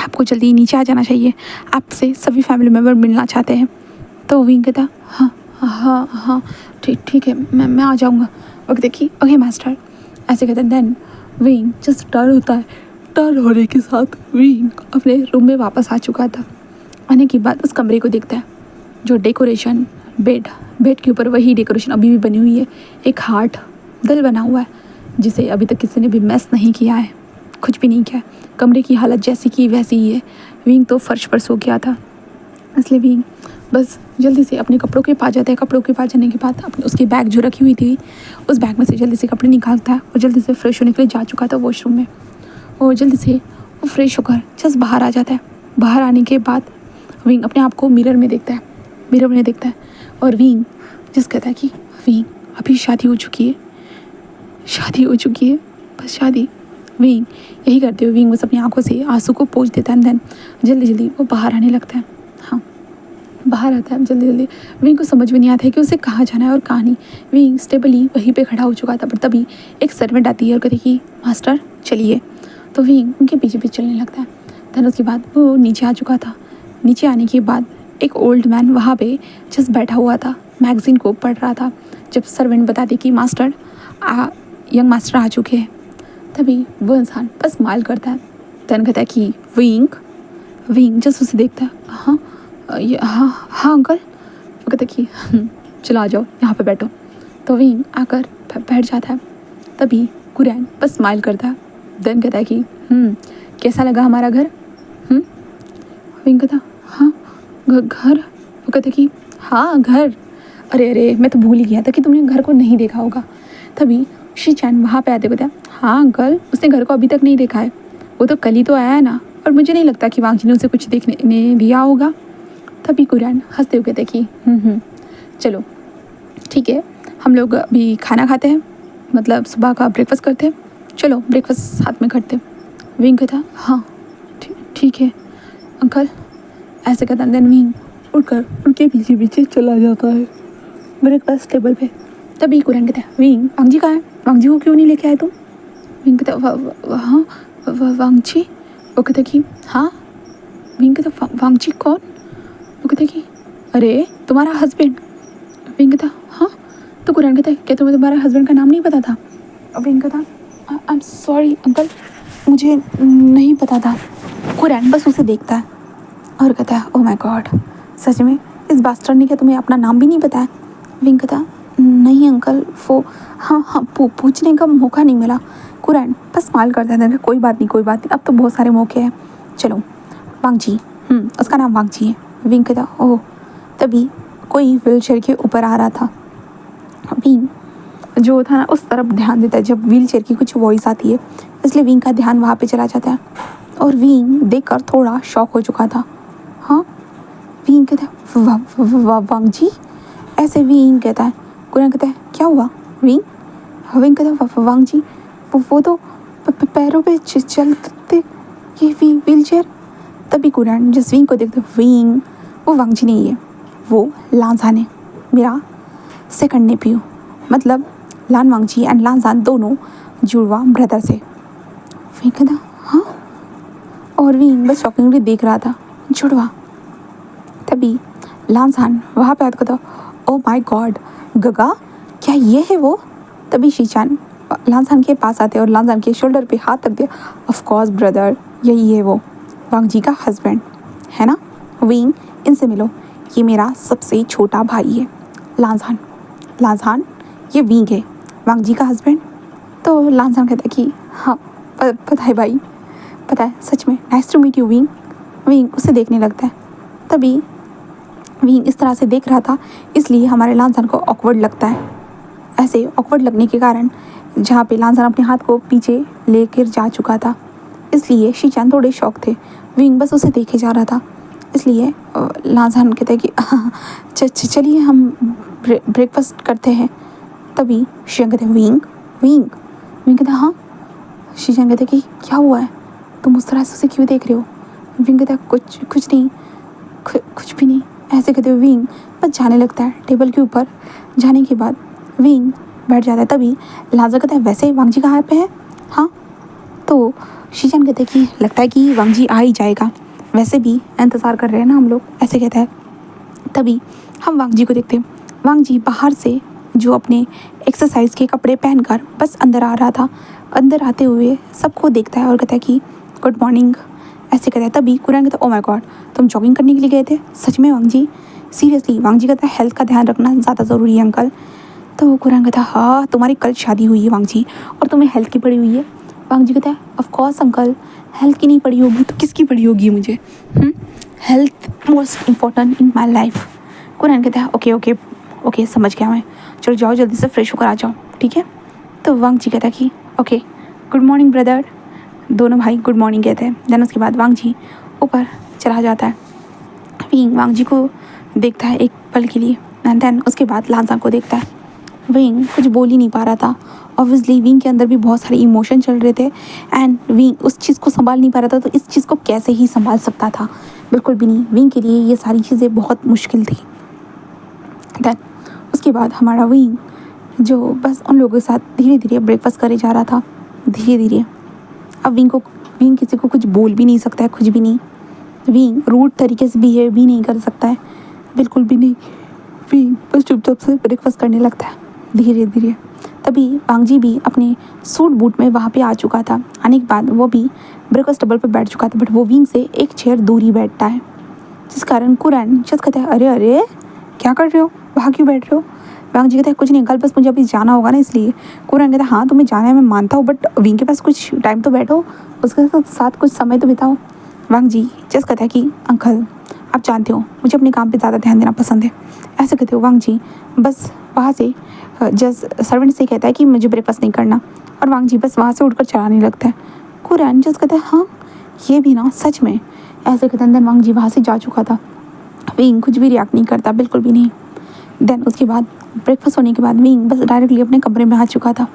आपको जल्दी नीचे आ जाना चाहिए, आपसे सभी फैमिली मेम्बर मिलना चाहते हैं। तो विंग कहता है हाँ हाँ हाँ ठीक है मैं आ जाऊँगा। वो कहते हैं कि ओके मास्टर, ऐसे कहते हैं। देन विंग जस्ट टर्न होता है, टर्न होने के साथ विंग अपने रूम में वापस आ चुका था। आने के बाद उस कमरे को देखता है, जो डेकोरेशन बेड के ऊपर वही डेकोरेशन अभी भी बनी हुई है, एक हार्ट दिल बना हुआ है, जिसे अभी तक किसी ने भी मैस नहीं किया है, कुछ भी नहीं किया है। कमरे की हालत जैसी की वैसी ही है। विंग तो फर्श पर सो गया था, इसलिए विंग बस जल्दी से अपने कपड़ों के पास जाता है। कपड़ों के पास जाने के बाद अपनी उसकी बैग जो रखी हुई थी, उस बैग में से जल्दी से कपड़े निकालता है और जल्दी से फ्रेश होने के लिए जा चुका था वॉशरूम में। और जल्दी से वो फ्रेश होकर जस्ट बाहर आ जाता है। बाहर आने के बाद विंग अपने आप को मिरर में देखता है, और विंग जस्ट कहता है कि विंग अभी शादी हो चुकी है, बस शादी। विंग यही करते हुए विंग बस अपनी आंखों से आंसू को पोंछ देता है। देन जल्दी जल्दी वो बाहर आने लगता है। हाँ बाहर आता है जल्दी जल्दी। विंग को समझ में नहीं आता है कि उसे कहाँ जाना है और कहाँ नहीं। विंग स्टेबली वहीं पे खड़ा हो चुका था, पर तभी एक सर्वेंट आती है और कहती है कि मास्टर चलिए। तो विंग उनके पीछे पीछे चलने लगता है। देन उसके बाद वो नीचे आ चुका था। नीचे आने के बाद एक ओल्ड मैन वहाँ पे जस्ट बैठा हुआ था, मैगज़ीन को पढ़ रहा था। जब सर्वेंट बताती कि मास्टर यंग मास्टर आ चुके हैं, तभी वो इंसान बस स्माइल करता है। देन कहता है कि विंग जस्ट उसे देखता है। हाँ अंकल। वो कहता है कि चलो आ जाओ यहाँ पे बैठो। तो विंग आकर बैठ जाता है। तभी कुरैन बस स्माइल करता है। देन कहता है कि कैसा लगा हमारा घर? विंग कहता हाँ घर। वो कहते कि हाँ घर, अरे मैं तो भूल ही गया था कि तुमने घर को नहीं देखा होगा। तभी शी चैन वहाँ पे आते कहते हाँ अंकल, उसने घर को अभी तक नहीं देखा है, वो तो कल ही तो आया है ना, और मुझे नहीं लगता कि वांग जी ने उसे कुछ देखने ने दिया होगा। तभी कुरैन हंसते हुए कहते कि चलो ठीक है, हम लोग अभी खाना खाते हैं, मतलब सुबह का ब्रेकफास्ट करते हैं, चलो ब्रेकफास्ट साथ में करते हैं। विंग कहता हाँ ठीक है अंकल, ऐसे कहता। देन विंग उठकर उनके पीछे पीछे चला जाता है ब्रेकफास्ट टेबल पे। तभी कुरैन कहता है विंग वांग जी कहाँ है? वांग जी को क्यों नहीं लेके आए तुम? विंग कहता हाँ वांग जी। वो कहता कि हाँ। विंग कहता वांग जी कौन? वो कहता कि अरे तुम्हारा हस्बैंड। विंग कहता हाँ। तो कुरैन कहता है क्या तुम्हें तुम्हारे हस्बैंड का नाम नहीं पता था? विंग कहता आई एम सॉरी अंकल, मुझे नहीं पता था। कुरैन बस उसे देखता है और कहता है ओह माय गॉड, सच में इस बास्टर्ड ने क्या तुम्हें अपना नाम भी नहीं बताया? विंग कहता नहीं अंकल, वो हाँ पूछने का मौका नहीं मिला। कुरैन बस स्माइल करता है। कोई बात नहीं, अब तो बहुत सारे मौके हैं, चलो वांग जी। उसका नाम वांग जी है। विंग कहता ओह। तभी कोई व्हील चेयर के ऊपर आ रहा था। विंग जो था ना उस तरफ ध्यान देता है जब व्हील चेयर की कुछ वॉइस आती है, इसलिए विंग का ध्यान वहाँ पे चला जाता है। और विंग देखकर थोड़ा शॉक हो चुका था। हाँ विंग कहता है वांग जी, ऐसे विंग कहता है। कुरैन कहता है क्या हुआ विंग? विंग कहता है वांग जी वो तो पैरों पे चलते ये व्हील चेयर। तभी कुरैन जिस विंग को देखते विंग वो वांग जी नहीं है, वो लांजान है, मेरा सेकंड नेफ्यू, मतलब लान वांगजी एंड लानजान दोनों जुड़वा ब्रदर से। विंग कहता हाँ, और विंग बस शॉकिंगली देख रहा था। जुड़वा। तभी लानजान वहाँ पे आता कहता ओ माय गॉड गगा, क्या ये है वो? तभी शीचान लानजान के पास आते और लानजान के शोल्डर पे हाथ रख दिया। ऑफ कोर्स ब्रदर, यही है वो, वांगजी का हस्बैंड है ना। विंग, इनसे मिलो, ये मेरा सबसे छोटा भाई है लानजान। लानजान, ये विंग है वांगजी का हस्बैंड। तो लानजान कहता है कि हाँ पता है भाई, पता है, सच में nice to meet you Wing. Wing उसे देखने लगता है। तभी विंग इस तरह से देख रहा था, इसलिए हमारे लानजान को ऑकवर्ड लगता है। ऐसे ऑकवर्ड लगने के कारण जहाँ पे लानजान अपने हाथ को पीछे लेकर जा चुका था, इसलिए शीचान थोड़े शौक थे। विंग बस उसे देखे जा रहा था, इसलिए लानजान कहते हैं कि चलिए हम ब्रेकफास्ट करते हैं। तभी शीचान कहते हैं विंग विंग। विंग कहते हाँ। शीचान कहते कि क्या हुआ है, तुम उस तरह से उसे क्यों देख रहे हो? विंग कहता कुछ नहीं, कुछ भी नहीं, ऐसे कहते हुए विंग बस जाने लगता है। टेबल के ऊपर जाने के बाद विंग बैठ जाता है। तभी लानजान कहता है वैसे वांगजी कहाँ पे है? हाँ। तो शीचान कहते हैं कि लगता है कि वांगजी आ ही जाएगा, वैसे भी इंतज़ार कर रहे हैं ना हम लोग, ऐसे कहता है। तभी हम वांगजी को देखते हैं। वांगजी बाहर से जो अपने एक्सरसाइज के कपड़े पहनकर बस अंदर आ रहा था। अंदर आते हुए सबको देखता है और कहता है कि गुड मॉर्निंग, ऐसे कहता है। तभी कुरान कहता है ओ माय गॉड, तुम जॉगिंग करने के लिए गए थे? सच में वांगजी? सीरियसली? वांगजी कहता है हेल्थ का ध्यान रखना ज़्यादा ज़रूरी है अंकल। तो कुरान कहता है हाँ, तुम्हारी कल शादी हुई है वांगजी, और तुम्हें हेल्थ की पड़ी हुई है। वांगजी कहता है ऑफ कोर्स अंकल, हेल्थ की नहीं पड़ी होगी तो किसकी पड़ी होगी मुझे? Health most important in my life. Quran कहता है ओके ओके ओके, समझ गया मैं, चलो जाओ जल्दी से फ्रेश होकर आ जाओ, ठीक है। तो वांगजी कहता है कि ओके गुड मॉर्निंग ब्रदर। दोनों भाई गुड मॉर्निंग कहते हैं। देन उसके बाद वांगजी ऊपर चला जाता है। विंग वांगजी को देखता है एक पल के लिए, एंड देन उसके बाद लानजान को देखता है। विंग कुछ बोल ही नहीं पा रहा था। ऑब्वियसली विंग के अंदर भी बहुत सारे इमोशन चल रहे थे, एंड विंग उस चीज़ को संभाल नहीं पा रहा था, तो इस चीज़ को कैसे ही संभाल सकता था? बिल्कुल भी नहीं। विंग के लिए ये सारी चीज़ें बहुत मुश्किल थी। देन उसके बाद हमारा विंग जो बस उन लोगों के साथ धीरे धीरे ब्रेकफास्ट करे जा रहा था, धीरे धीरे। अब विंग किसी को कुछ बोल भी नहीं सकता है, कुछ भी नहीं। विंग रूड तरीके से बिहेव भी नहीं कर सकता है, बिल्कुल भी नहीं। विंग बस चुपचाप से ब्रेकफास्ट करने लगता है धीरे धीरे। तभी वांगजी भी अपने सूट बूट में वहाँ पे आ चुका था। आने के बाद वो भी ब्रेकफास्ट टेबल पर बैठ चुका था, बट वो विंग से एक चेयर दूर ही बैठता है, जिस कारण कुरान जस्ट कहता है अरे अरे क्या कर रहे हो, वहाँ क्यों बैठ रहे हो? वांगजी कहता है कुछ नहीं अंकल, बस मुझे अभी जाना होगा ना इसलिए। कुरान कहता है हाँ तुम्हें जाना है मैं मानता हूँ, बट विंग के पास कुछ टाइम तो बैठो, उसके साथ कुछ समय तो बिताओ। वांगजी जस्ट कहता है कि अंकल आप जानते हो मुझे अपने काम पे ज़्यादा ध्यान देना पसंद है, ऐसे कहते हो। वांगजी बस वहाँ से जस्ट सर्वेंट से कहता है कि मुझे ब्रेकफास्ट नहीं करना, और वांगजी बस वहाँ से उठकर चलाने लगता है। कुरान जस्ट कहता है हाँ ये भी ना, सच में, ऐसे कहते हैं। वांगजी वहाँ से जा चुका था। विंग कुछ भी रिएक्ट नहीं करता, बिल्कुल भी नहीं। देन उसके बाद ब्रेकफास्ट होने के बाद विंग बस डायरेक्टली अपने कमरे में आ चुका था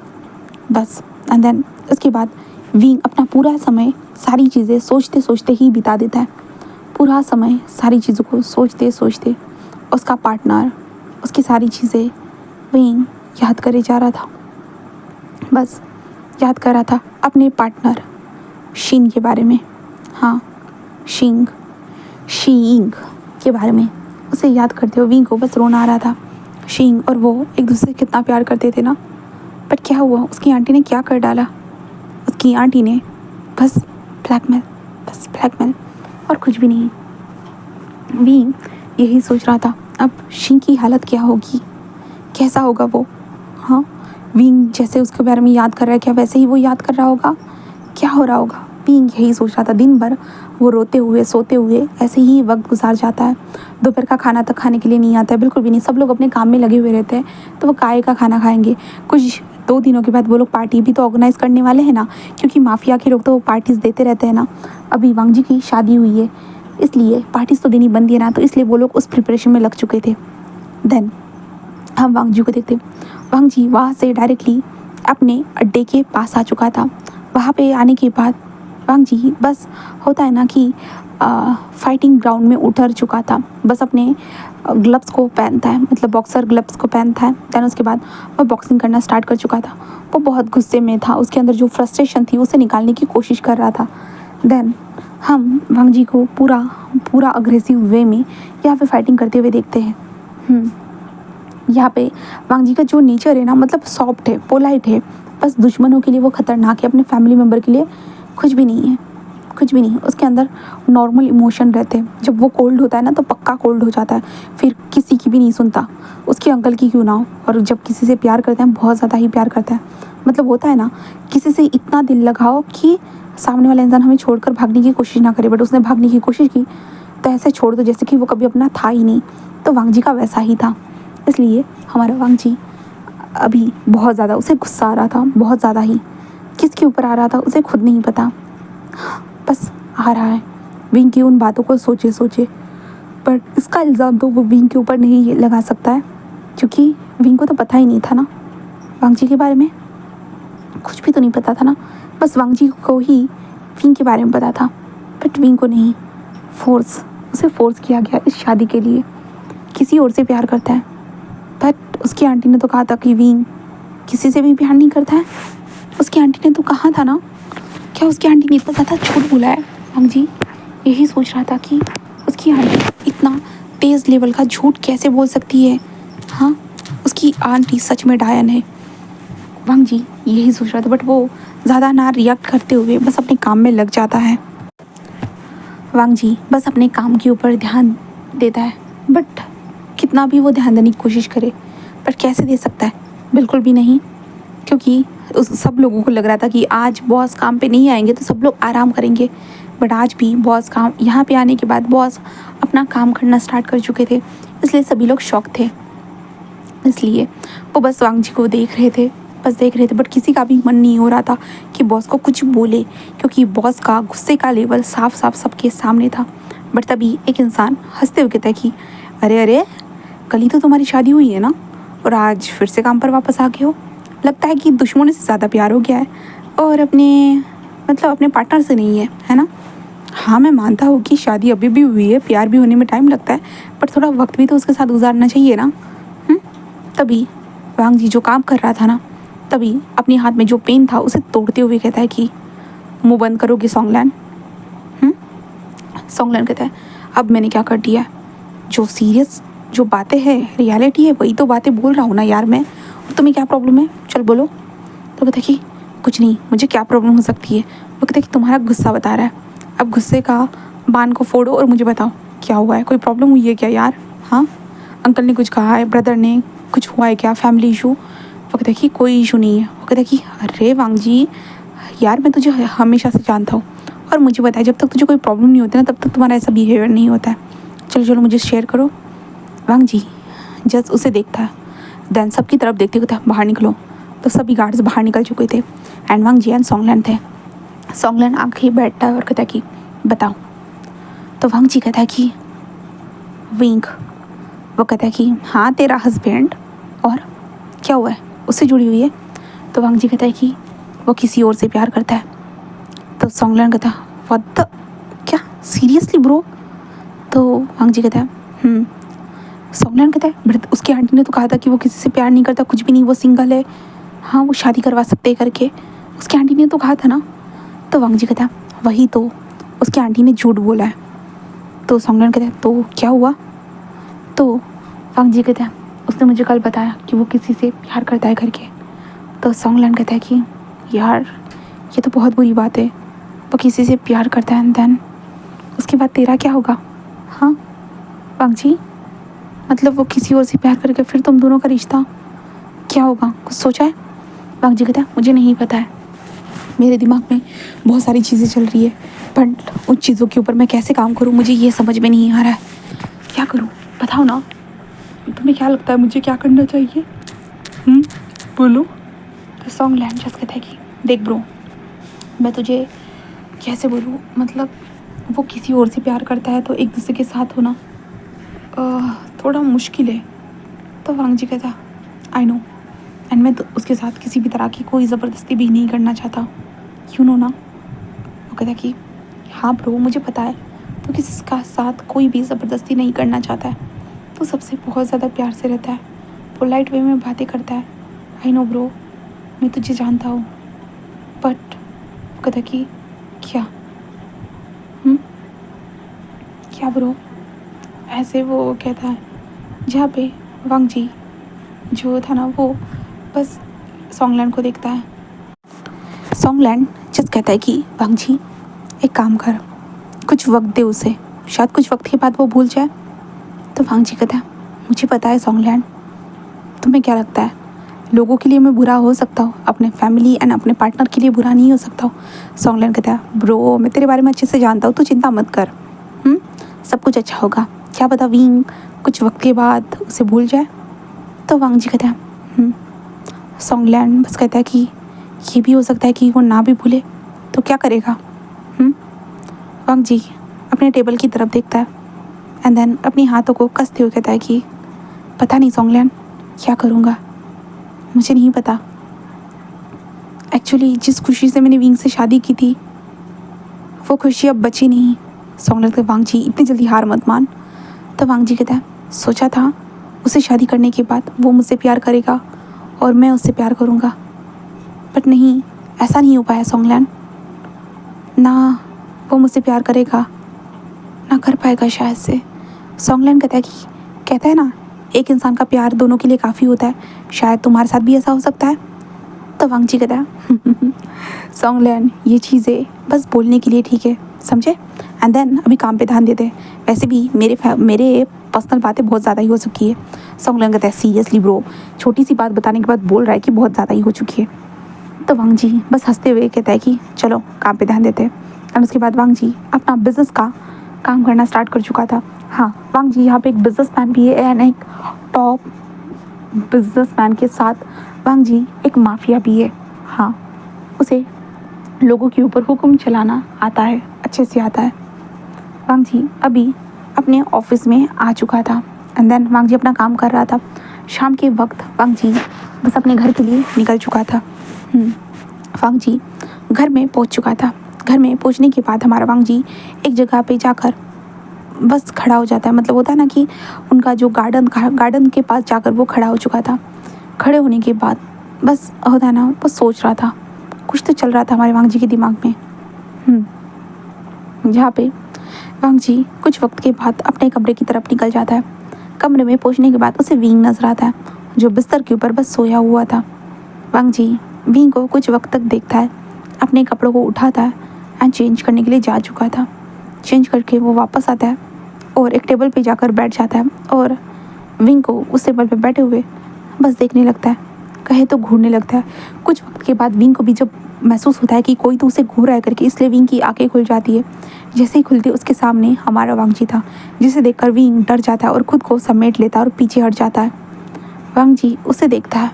बस। एंड देन उसके बाद विंग अपना पूरा समय सारी चीज़ें सोचते सोचते ही बिता देता है। पूरा समय सारी चीज़ों को सोचते सोचते, उसका पार्टनर, उसकी सारी चीज़ें विंग याद करे जा रहा था। बस याद कर रहा था अपने पार्टनर शीन के बारे में। हाँ, शींग के बारे में उसे याद करते हुए विंग को बस रोना आ रहा था। शींग और वो एक दूसरे से कितना प्यार करते थे ना, बट क्या हुआ, उसकी आंटी ने क्या कर डाला? उसकी आंटी ने बस ब्लैकमेल और कुछ भी नहीं। विंग यही सोच रहा था अब शींग की हालत क्या होगी, कैसा होगा वो। हाँ, विंग जैसे उसके बारे में याद कर रहा है, क्या वैसे ही वो याद कर रहा होगा, क्या हो रहा होगा? विंग यही सोच रहा था। दिन भर वो रोते हुए सोते हुए ऐसे ही वक्त गुजार जाता है। दोपहर का खाना तक खाने के लिए नहीं आता है, बिल्कुल भी नहीं। सब लोग अपने काम में लगे हुए रहते हैं, तो वो काय का खाना खाएंगे? कुछ 2 दिनों के बाद वो लोग पार्टी भी तो ऑर्गेनाइज़ करने वाले हैं ना, क्योंकि माफिया के लोग तो पार्टीज़ देते रहते हैं ना। अभी वांगजी की शादी हुई है, इसलिए पार्टीज़ तो देनी बनती है ना, तो इसलिए वो लोग उस प्रिपरेशन में लग चुके थे। देन हम वांगजी को देखते। वांगजी वहाँ से डायरेक्टली अपने अड्डे के पास आ चुका था। वहाँ पे आने के बाद वांगजी बस होता है ना कि फाइटिंग ग्राउंड में उतर चुका था, बस अपने ग्लव्स को पहनता है, मतलब बॉक्सर ग्लव्स को पहनता है। दैन उसके बाद वो बॉक्सिंग करना स्टार्ट कर चुका था। वो बहुत गुस्से में था, उसके अंदर जो फ्रस्ट्रेशन थी उसे निकालने की कोशिश कर रहा था। देन हम वांग जी को पूरा पूरा अग्रेसिव वे में यहाँ पे फाइटिंग करते हुए देखते हैं। यहाँ पे वांग जी का जो नेचर है ना, मतलब सॉफ्ट है, पोलाइट है, बस दुश्मनों के लिए वो खतरनाक है, अपने फैमिली मेम्बर के लिए कुछ भी नहीं है, कुछ भी नहीं। उसके अंदर नॉर्मल इमोशन रहते हैं। जब वो कोल्ड होता है ना तो पक्का कोल्ड हो जाता है, फिर किसी की भी नहीं सुनता, उसके अंकल की क्यों ना हो। और जब किसी से प्यार करते हैं, बहुत ज़्यादा ही प्यार करता है, मतलब होता है ना, किसी से इतना दिल लगाओ कि सामने वाला इंसान हमें छोड़कर भागने की कोशिश ना करे, बट उसने भागने की कोशिश की तो ऐसे छोड़ दो जैसे कि वो कभी अपना था ही नहीं। तो वांग जी का वैसा ही था। इसलिए हमारा वांग जी अभी बहुत ज़्यादा उसे गुस्सा आ रहा था, बहुत ज़्यादा ही। किसके ऊपर आ रहा था उसे खुद नहीं पता, बस आ रहा है। विंग की उन बातों को सोचे सोचे, पर इसका इल्ज़ाम तो वो विंग के ऊपर नहीं लगा सकता है, क्योंकि विंग को तो पता ही नहीं था ना वांग जी के बारे में, कुछ भी तो नहीं पता था ना। बस वांग जी को ही विंग के बारे में पता था, बट विंग को नहीं। उसे फोर्स किया गया इस शादी के लिए। किसी और से प्यार करता है, बट उसकी आंटी ने तो कहा था कि विंग किसी से भी प्यार नहीं करता है। उसकी आंटी ने तो कहा था ना, क्या उसकी आंटी ने इतना ज़्यादा झूठ बोला है? वांग जी यही सोच रहा था कि उसकी आंटी इतना तेज़ लेवल का झूठ कैसे बोल सकती है। हाँ, उसकी आंटी सच में डायन है। वांग जी यही सोच रहा था, बट वो ज़्यादा ना रिएक्ट करते हुए बस अपने काम में लग जाता है। वांग जी बस अपने काम के ऊपर ध्यान देता है, बट कितना भी वो ध्यान देने की कोशिश करे, पर कैसे दे सकता है? बिल्कुल भी नहीं, क्योंकि उस सब लोगों को लग रहा था कि आज बॉस काम पे नहीं आएंगे तो सब लोग आराम करेंगे, बट आज भी बॉस काम यहाँ पे आने के बाद बॉस अपना काम करना स्टार्ट कर चुके थे, इसलिए सभी लोग शॉक थे। इसलिए वो बस वांग जी को देख रहे थे, बस देख रहे थे, बट किसी का भी मन नहीं हो रहा था कि बॉस को कुछ बोले, क्योंकि बॉस का गुस्से का लेवल साफ साफ सबके सामने था। बट तभी एक इंसान हंसते हुए कहता है कि अरे अरे, कल ही तो तुम्हारी शादी हुई है ना, और आज फिर से काम पर वापस आ गए हो। लगता है कि दुश्मनों से ज़्यादा प्यार हो गया है, और अपने पार्टनर से नहीं है ना। हाँ, मैं मानता हूँ कि शादी अभी भी हुई है, प्यार भी होने में टाइम लगता है, पर थोड़ा वक्त भी तो उसके साथ गुजारना चाहिए ना। तभी वांग जी जो काम कर रहा था ना, तभी अपने हाथ में जो पेन था उसे तोड़ते हुए कहता है कि मुंह बंद करोगे सॉन्गलैन? सॉन्गलैन कहता है अब मैंने क्या कर दिया? जो सीरियस जो बातें हैं, रियलिटी है, वही तो बातें बोल रहा हूँ ना यार मैं, और तुम्हें क्या प्रॉब्लम है? चल बोलो। तो कहता है कि कुछ नहीं, मुझे क्या प्रॉब्लम हो सकती है? वो कहता है कि तुम्हारा गुस्सा बता रहा है, अब गुस्से का बांध को फोड़ो और मुझे बताओ क्या हुआ है, कोई प्रॉब्लम हुई है क्या यार? हाँ, अंकल ने कुछ कहा है, ब्रदर ने कुछ हुआ है क्या, फैमिली इशू? वो कहता है कि कोई इशू नहीं है। वो कहता है कि अरे वांग जी यार, मैं तुझे हमेशा से जानता हूँ, और मुझे पता है जब तक तुझे कोई प्रॉब्लम नहीं होती ना तब तक तुम्हारा ऐसा बिहेवियर नहीं होता है। चलो चलो मुझे शेयर करो। वांग जी जस्ट उसे देखता है, देन सबकी तरफ देखते हुए बाहर निकलो। तो सभी गार्ड्स बाहर निकल चुके थे, एंड वांग जी एंड सॉन्गलैन थे। सॉन्गलैन आंखें बैठता है और कहता है कि बताओ। तो वांग जी कहता है कि विंग। वो कहता है कि हाँ, तेरा हस्बैंड, और क्या हुआ है, उससे जुड़ी हुई है? तो वांग जी कहता है कि वो किसी और से प्यार करता है। तो सॉन्गलैन कहता है व्हाट द, क्या सीरियसली ब्रो? तो वांग जी कहता है सॉन्गलैन कहता है बट उसकी आंटी ने तो कहा था कि वो किसी से प्यार नहीं करता, कुछ भी नहीं, वो सिंगल है, हाँ वो शादी करवा सकते हैं करके, उसकी आंटी ने तो कहा था ना। तो वांग जी कहता है वही तो, उसकी आंटी ने झूठ बोला है। तो सॉन्गलैन कहता है तो क्या हुआ? तो वांग जी कहता है उसने मुझे कल बताया कि वो किसी से प्यार करता है करके। तो सॉन्गलैन कहता है कि यार ये तो बहुत बुरी बात है, वो किसी से प्यार करता है, एंड देन उसके बाद तेरा क्या होगा? हाँ वांग जी, मतलब वो किसी और से प्यार करके फिर तुम दोनों का रिश्ता क्या होगा, कुछ सोचा है? वांग जी कहता है मुझे नहीं पता है, मेरे दिमाग में बहुत सारी चीज़ें चल रही है, बट उन चीज़ों के ऊपर मैं कैसे काम करूँ मुझे ये समझ में नहीं आ रहा है, क्या करूँ बताओ ना, तुम्हें क्या लगता है मुझे क्या करना चाहिए? बोलो। तो सॉन्गलैन जस्ट कहता है कि देख ब्रो, मैं तुझे कैसे बोलूँ, मतलब वो किसी और से प्यार करता है तो एक दूसरे के साथ होना थोड़ा मुश्किल है। तो वांग जी कहता आई नो, एंड मैं तो उसके साथ किसी भी तरह की कोई ज़बरदस्ती भी नहीं करना चाहता, यू नो ना। वो कहता कि हाँ ब्रो मुझे पता है, तो किसी का साथ कोई भी ज़बरदस्ती नहीं करना चाहता है, तो सबसे बहुत ज़्यादा प्यार से रहता है, पोलाइट वे में बातें करता है। आई नो ब्रो, मैं तुझे जानता हूँ, बट कहता कि क्या? हम्म, क्या ब्रो? ऐसे वो कहता है, जहाँ पे वांग जी जो था ना, वो बस सॉन्गलैंड को देखता है। सॉन्गलैंड जस्ट कहता है कि वांग जी एक काम कर, कुछ वक्त दे उसे, शायद कुछ वक्त के बाद वो भूल जाए। तो वांग जी कहता है, मुझे पता है सॉन्गलैंड, तुम्हें क्या लगता है लोगों के लिए मैं बुरा हो सकता हूँ, अपने फैमिली एंड अपने पार्टनर के लिए बुरा नहीं हो सकता हूँ? सॉन्गलैंड कहता है, ब्रो मैं तेरे बारे में अच्छे से जानता हूँ, तू चिंता मत कर, सब कुछ अच्छा होगा। क्या पता विंग कुछ वक्त के बाद उसे भूल जाए। तो वांग जी कहता है, सॉन्गलैंड बस कहता है कि ये भी हो सकता है कि वो ना भी भूले, तो क्या करेगा? वांग जी अपने टेबल की तरफ देखता है एंड देन अपनी हाथों को कसते हुए कहता है कि पता नहीं सॉन्गलैंड, क्या करूँगा मुझे नहीं पता। एक्चुअली जिस खुशी से मैंने विंग से शादी की थी, वो खुशी अब बची नहीं। सॉन्गलैंड कहता है, वांग जी इतनी जल्दी हार मत मान। तो वांग जी कहता है, सोचा था उसे शादी करने के बाद वो मुझसे प्यार करेगा और मैं उससे प्यार करूँगा, बट नहीं, ऐसा नहीं हो पाया सॉन्गलैंड। ना वो मुझसे प्यार करेगा ना कर पाएगा शायद से। सॉन्गलैंड कहता है ना, एक इंसान का प्यार दोनों के लिए काफ़ी होता है, शायद तुम्हारे साथ भी ऐसा हो सकता है। तो वांग जी कहता है, सॉन्गलैंड ये चीज़ें बस बोलने के लिए ठीक है, समझे? एंड देन अभी काम पे ध्यान देते हैं। वैसे भी मेरे पर्सनल बातें बहुत ज़्यादा ही हो चुकी है। सॉन्गलैंड कहता है, सीरियसली ब्रो, छोटी सी बात बताने के बाद बोल रहा है कि बहुत ज़्यादा ही हो चुकी है। तो वांग जी बस हंसते हुए कहता है कि चलो काम पे ध्यान देते हैं। एंड उसके बाद वांग जी अपना बिजनेस का काम करना स्टार्ट कर चुका था। हाँ, वांग जी यहाँ पे एक बिजनेसमैन भी है एंड एक टॉप बिजनेसमैन के साथ वांग जी एक माफिया भी है। हाँ, उसे लोगों के ऊपर हुक्म चलाना आता है, अच्छे से आता है। वांग जी अभी अपने ऑफिस में आ चुका था एंड देन वांग जी अपना काम कर रहा था। शाम के वक्त वांग जी बस अपने घर के लिए निकल चुका था। वांग जी घर में पहुंच चुका था। घर में पहुंचने के बाद हमारा वांग जी एक जगह पे जाकर बस खड़ा हो जाता है, मतलब होता है ना कि उनका जो गार्डन के पास जाकर वो खड़ा हो चुका था। खड़े होने के बाद बस होता है ना, वो सोच रहा था, कुछ तो चल रहा था हमारे वांग जी के दिमाग में। जहाँ पे वांग जी कुछ वक्त के बाद अपने कमरे की तरफ निकल जाता है। कमरे में पहुँचने के बाद उसे विंग नजर आता है, जो बिस्तर के ऊपर बस सोया हुआ था। वांग जी विंग को कुछ वक्त तक देखता है, अपने कपड़ों को उठाता है एंड चेंज करने के लिए जा चुका था। चेंज करके वो वापस आता है और एक टेबल पे जाकर बैठ जाता है और विंग को उस टेबल पे बैठे हुए बस देखने लगता है, कहे तो घूरने लगता है। कुछ वक्त के बाद विंग को भी जब महसूस होता है कि कोई तो उसे घूर रहा है करके, इसलिए विंग की आंखें खुल जाती है। जैसे ही खुलती है उसके सामने हमारा वांग जी था, जिसे देखकर विंग डर जाता है और खुद को समेट लेता है और पीछे हट जाता है। वांग जी उसे देखता है।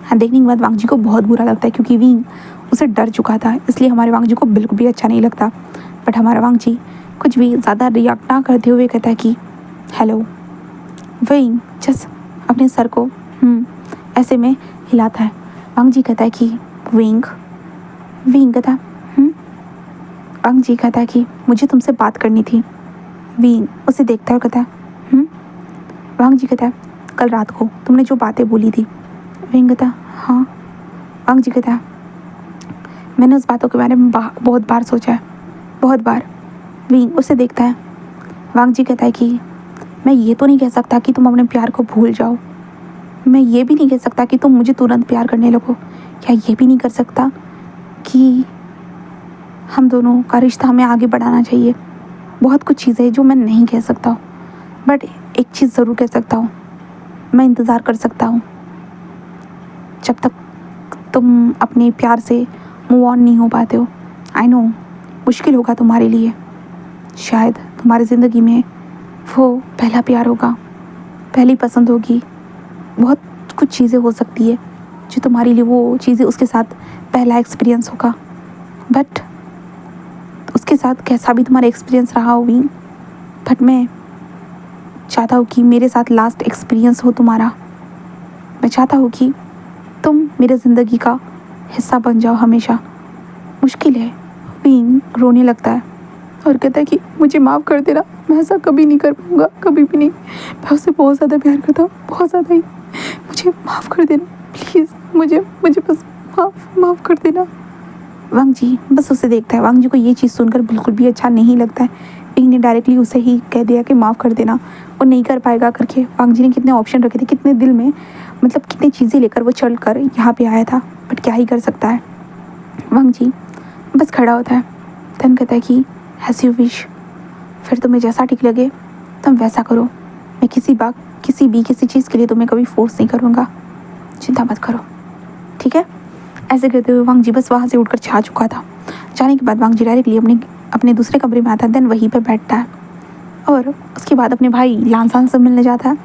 हाँ, देखने के बाद वांग जी को बहुत बुरा लगता है क्योंकि विंग उसे डर चुका था, इसलिए हमारे वांग जी को बिल्कुल भी अच्छा नहीं लगता। बट हमारा वांग जी कुछ भी ज़्यादा रिएक्ट ना करते हुए कहता है कि हेलो। विंग जस्ट अपने सर को ऐसे में हिलाता है। वांग जी कहता है कि विंग कहता है वांग जी कहता है कि मुझे तुमसे बात करनी थी। विंग उसे देखता है और कहता है वांग जी कहता है, कल रात को तुमने जो बातें बोली थी। विंग कहता है, हाँ। वांग जी कहता है, मैंने उस बातों के बारे में बहुत बार सोचा है, बहुत बार। विंग उसे देखता है। वांग जी कहता है कि मैं ये तो नहीं कह सकता कि तुम अपने प्यार को भूल जाओ, मैं ये भी नहीं कह सकता कि तुम मुझे तुरंत प्यार करने लगो, या ये भी नहीं कर सकता कि हम दोनों का रिश्ता हमें आगे बढ़ाना चाहिए। बहुत कुछ चीज़ें हैं जो मैं नहीं कह सकता हूँ, बट एक चीज़ ज़रूर कह सकता हूँ, मैं इंतज़ार कर सकता हूँ जब तक तुम अपने प्यार से मूव ऑन नहीं हो पाते हो। आई नो मुश्किल होगा तुम्हारे लिए, शायद तुम्हारी ज़िंदगी में वो पहला प्यार होगा, पहली पसंद होगी, बहुत कुछ चीज़ें हो सकती है जो तुम्हारे लिए वो चीज़ें उसके साथ पहला एक्सपीरियंस होगा। बट उसके साथ कैसा भी तुम्हारा एक्सपीरियंस रहा हो विंग, बट मैं चाहता हूँ कि मेरे साथ लास्ट एक्सपीरियंस हो तुम्हारा। मैं चाहता हूँ कि तुम मेरे ज़िंदगी का हिस्सा बन जाओ हमेशा। मुश्किल है। विंग रोने लगता है। और कहता है कि मुझे माफ़ कर देना, मैं ऐसा कभी नहीं कर पाऊँगा, कभी भी नहीं। मैं उससे बहुत ज़्यादा प्यार करता हूँ, बहुत ज़्यादा ही। मुझे माफ़ कर देना प्लीज़, मुझे मुझे बस माफ़ कर देना। वांग जी बस उसे देखता है। वांग जी को ये चीज़ सुनकर बिल्कुल भी अच्छा नहीं लगता है। विंग ने डायरेक्टली उसे ही कह दिया कि माफ़ कर देना, वो नहीं कर पाएगा करके। वांग जी ने कितने ऑप्शन रखे थे, कितने दिल में मतलब कितनी चीज़ें लेकर वो चल कर यहाँ पे आया था, बट क्या ही कर सकता है। वांग जी बस खड़ा होता है। तन कहता है कि हैज़ यू विश, फिर तुम्हें जैसा ठीक लगे तुम वैसा करो। मैं किसी चीज़ के लिए तुम्हें कभी फोर्स नहीं करूँगा, चिंता मत करो, ठीक है। ऐसे कहते हुए वांग जी बस वहाँ से उठकर जा चुका था। जाने के बाद वांग जी डायरेक्टली अपने अपने दूसरे कमरे में आता है, देन वहीं पे बैठता है और उसके बाद अपने भाई लानसान से मिलने जाता है।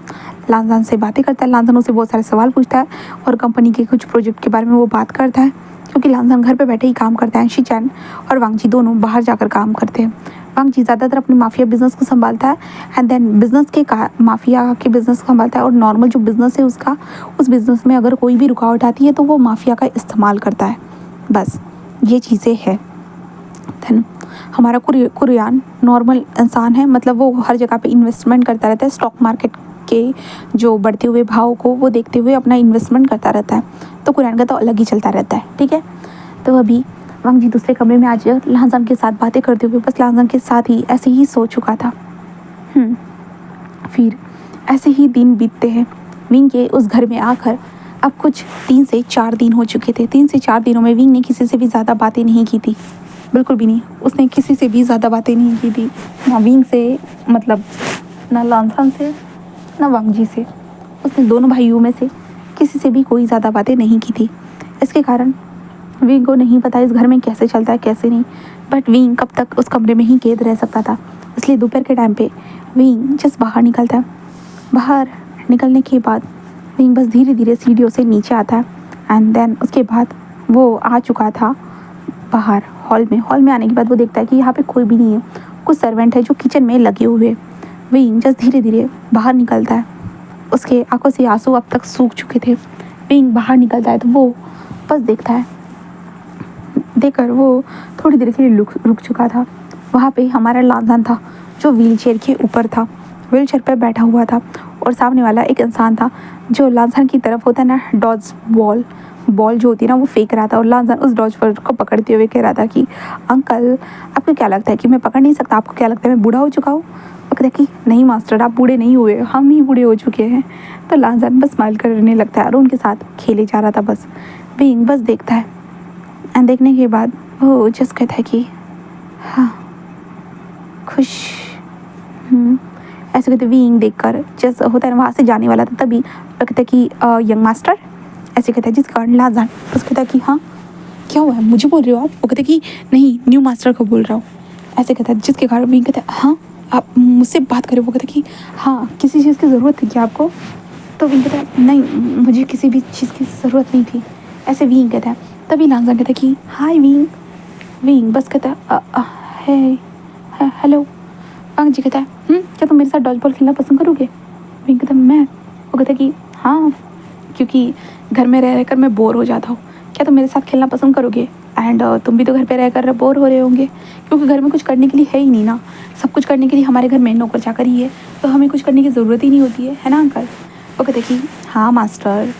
लानसान से बातें करता है, लानसान उसे बहुत सारे सवाल पूछता है और कंपनी के कुछ प्रोजेक्ट के बारे में वो बात करता है, क्योंकि लानसान घर पे बैठे ही काम करता है। शीचैन और वांग जी दोनों बाहर जाकर काम करते हैं। वांग जी ज़्यादातर अपने माफिया बिजनेस को संभालता है एंड देन माफिया के बिजनेस को संभालता है, और नॉर्मल जो बिजनेस है उसका, उस बिजनेस में अगर कोई भी रुकावट आती है तो वो माफिया का इस्तेमाल करता है। बस ये चीज़ें हैं। देन हमारा कुरियान नॉर्मल इंसान है, मतलब वो हर जगह पे इन्वेस्टमेंट करता रहता है। स्टॉक मार्केट के जो बढ़ते हुए भाव को वो देखते हुए अपना इन्वेस्टमेंट करता रहता है। तो कुरियान का तो अलग ही चलता रहता है, ठीक है। तो अभी वांग जी दूसरे कमरे में आज लांजान के साथ बातें करते हुए बस लांजान के साथ ही ऐसे ही सो चुका था। फिर ऐसे ही दिन बीतते हैं। विंग के उस घर में आकर अब कुछ 3 से 4 दिन हो चुके थे। 3 से 4 दिनों में विंग ने किसी से भी ज़्यादा बातें नहीं की थी, बिल्कुल भी नहीं। उसने किसी से भी ज़्यादा बातें नहीं की थी, ना विंग से, मतलब ना लांसान से, ना वांग जी से। उसने दोनों भाइयों में से किसी से भी कोई ज़्यादा बातें नहीं की थी। इसके कारण विंग को नहीं पता इस घर में कैसे चलता है कैसे नहीं, बट विंग कब तक उस कमरे में ही कैद रह सकता था। इसलिए दोपहर के टाइम पे विंग जस्ट बाहर निकलता है। बाहर निकलने के बाद विंग बस धीरे धीरे सीढ़ियों से नीचे आता है एंड देन उसके बाद वो आ चुका था बाहर हॉल में। हॉल में आने के बाद वो देखता है कि यहाँ पे कोई भी नहीं है, कुछ सर्वेंट है जो किचन में लगे हुए। विंग जस्ट धीरे धीरे बाहर निकलता है। उसके आंखों से आंसू अब तक सूख चुके थे। विंग बाहर निकलता है तो वो बस देखता है, देखकर वो थोड़ी देर के लिए रुक चुका था। वहाँ पे हमारा लांजान था जो व्हीलचेयर के ऊपर था, व्हीलचेयर पर बैठा हुआ था, और सामने वाला एक इंसान था जो लांजान की तरफ होता है ना, डॉज बॉल जो होती है ना, वो फेंक रहा था। और लांजान उस डॉज बॉल को पकड़ते हुए कह रहा था कि अंकल आपको क्या लगता है कि मैं पकड़ नहीं सकता? आपको क्या लगता है मैं बूढ़ा हो चुका हूँ? वो कहता है कि नहीं मास्टर, आप बूढ़े नहीं हुए, हम ही बूढ़े हो चुके हैं। तो लांजान बस स्माइल करने लगता है और उनके साथ खेले जा रहा था। बस विंग बस देखता है एंड देखने के बाद वो जस्ट कहता है कि हाँ खुश। ऐसे कहते विंग देखकर जस्ट होता है ना, वहाँ से जाने वाला था तभी कहता है कि यंग मास्टर, ऐसे कहता है, जिस कारण लांजान बस कहता है कि हाँ क्या हुआ है, मुझे बोल रहे हो आप? वो कहते कि नहीं, न्यू मास्टर को बोल रहा हूँ। ऐसे कहता है, जिसके कारण विंग कहता है हाँ आप मुझसे बात करें? वो कहता कि हाँ किसी चीज़ की ज़रूरत थी क्या आपको? तो विंग कहता है नहीं, मुझे किसी भी चीज़ की ज़रूरत नहीं थी। ऐसे विंग कहता है। तभी लांजान कहता है कि हाय विंग। विंग बस कहता है हेलो। वांग जी कहता है क्या तुम मेरे साथ डॉज बॉल खेलना पसंद करोगे? विंग कहता है मैं। वो कहता है कि हाँ, क्योंकि घर में रह कर मैं बोर हो जाता हूँ, क्या तुम मेरे साथ खेलना पसंद करोगे? एंड तुम भी तो घर पे रह कर बोर हो रहे होंगे, क्योंकि घर में कुछ करने के लिए है ही नहीं ना। सब कुछ करने के लिए हमारे घर में नौकर चाकर ही है, तो हमें कुछ करने की ज़रूरत ही नहीं होती है ना अंकल? वो कहते कि हाँ मास्टर,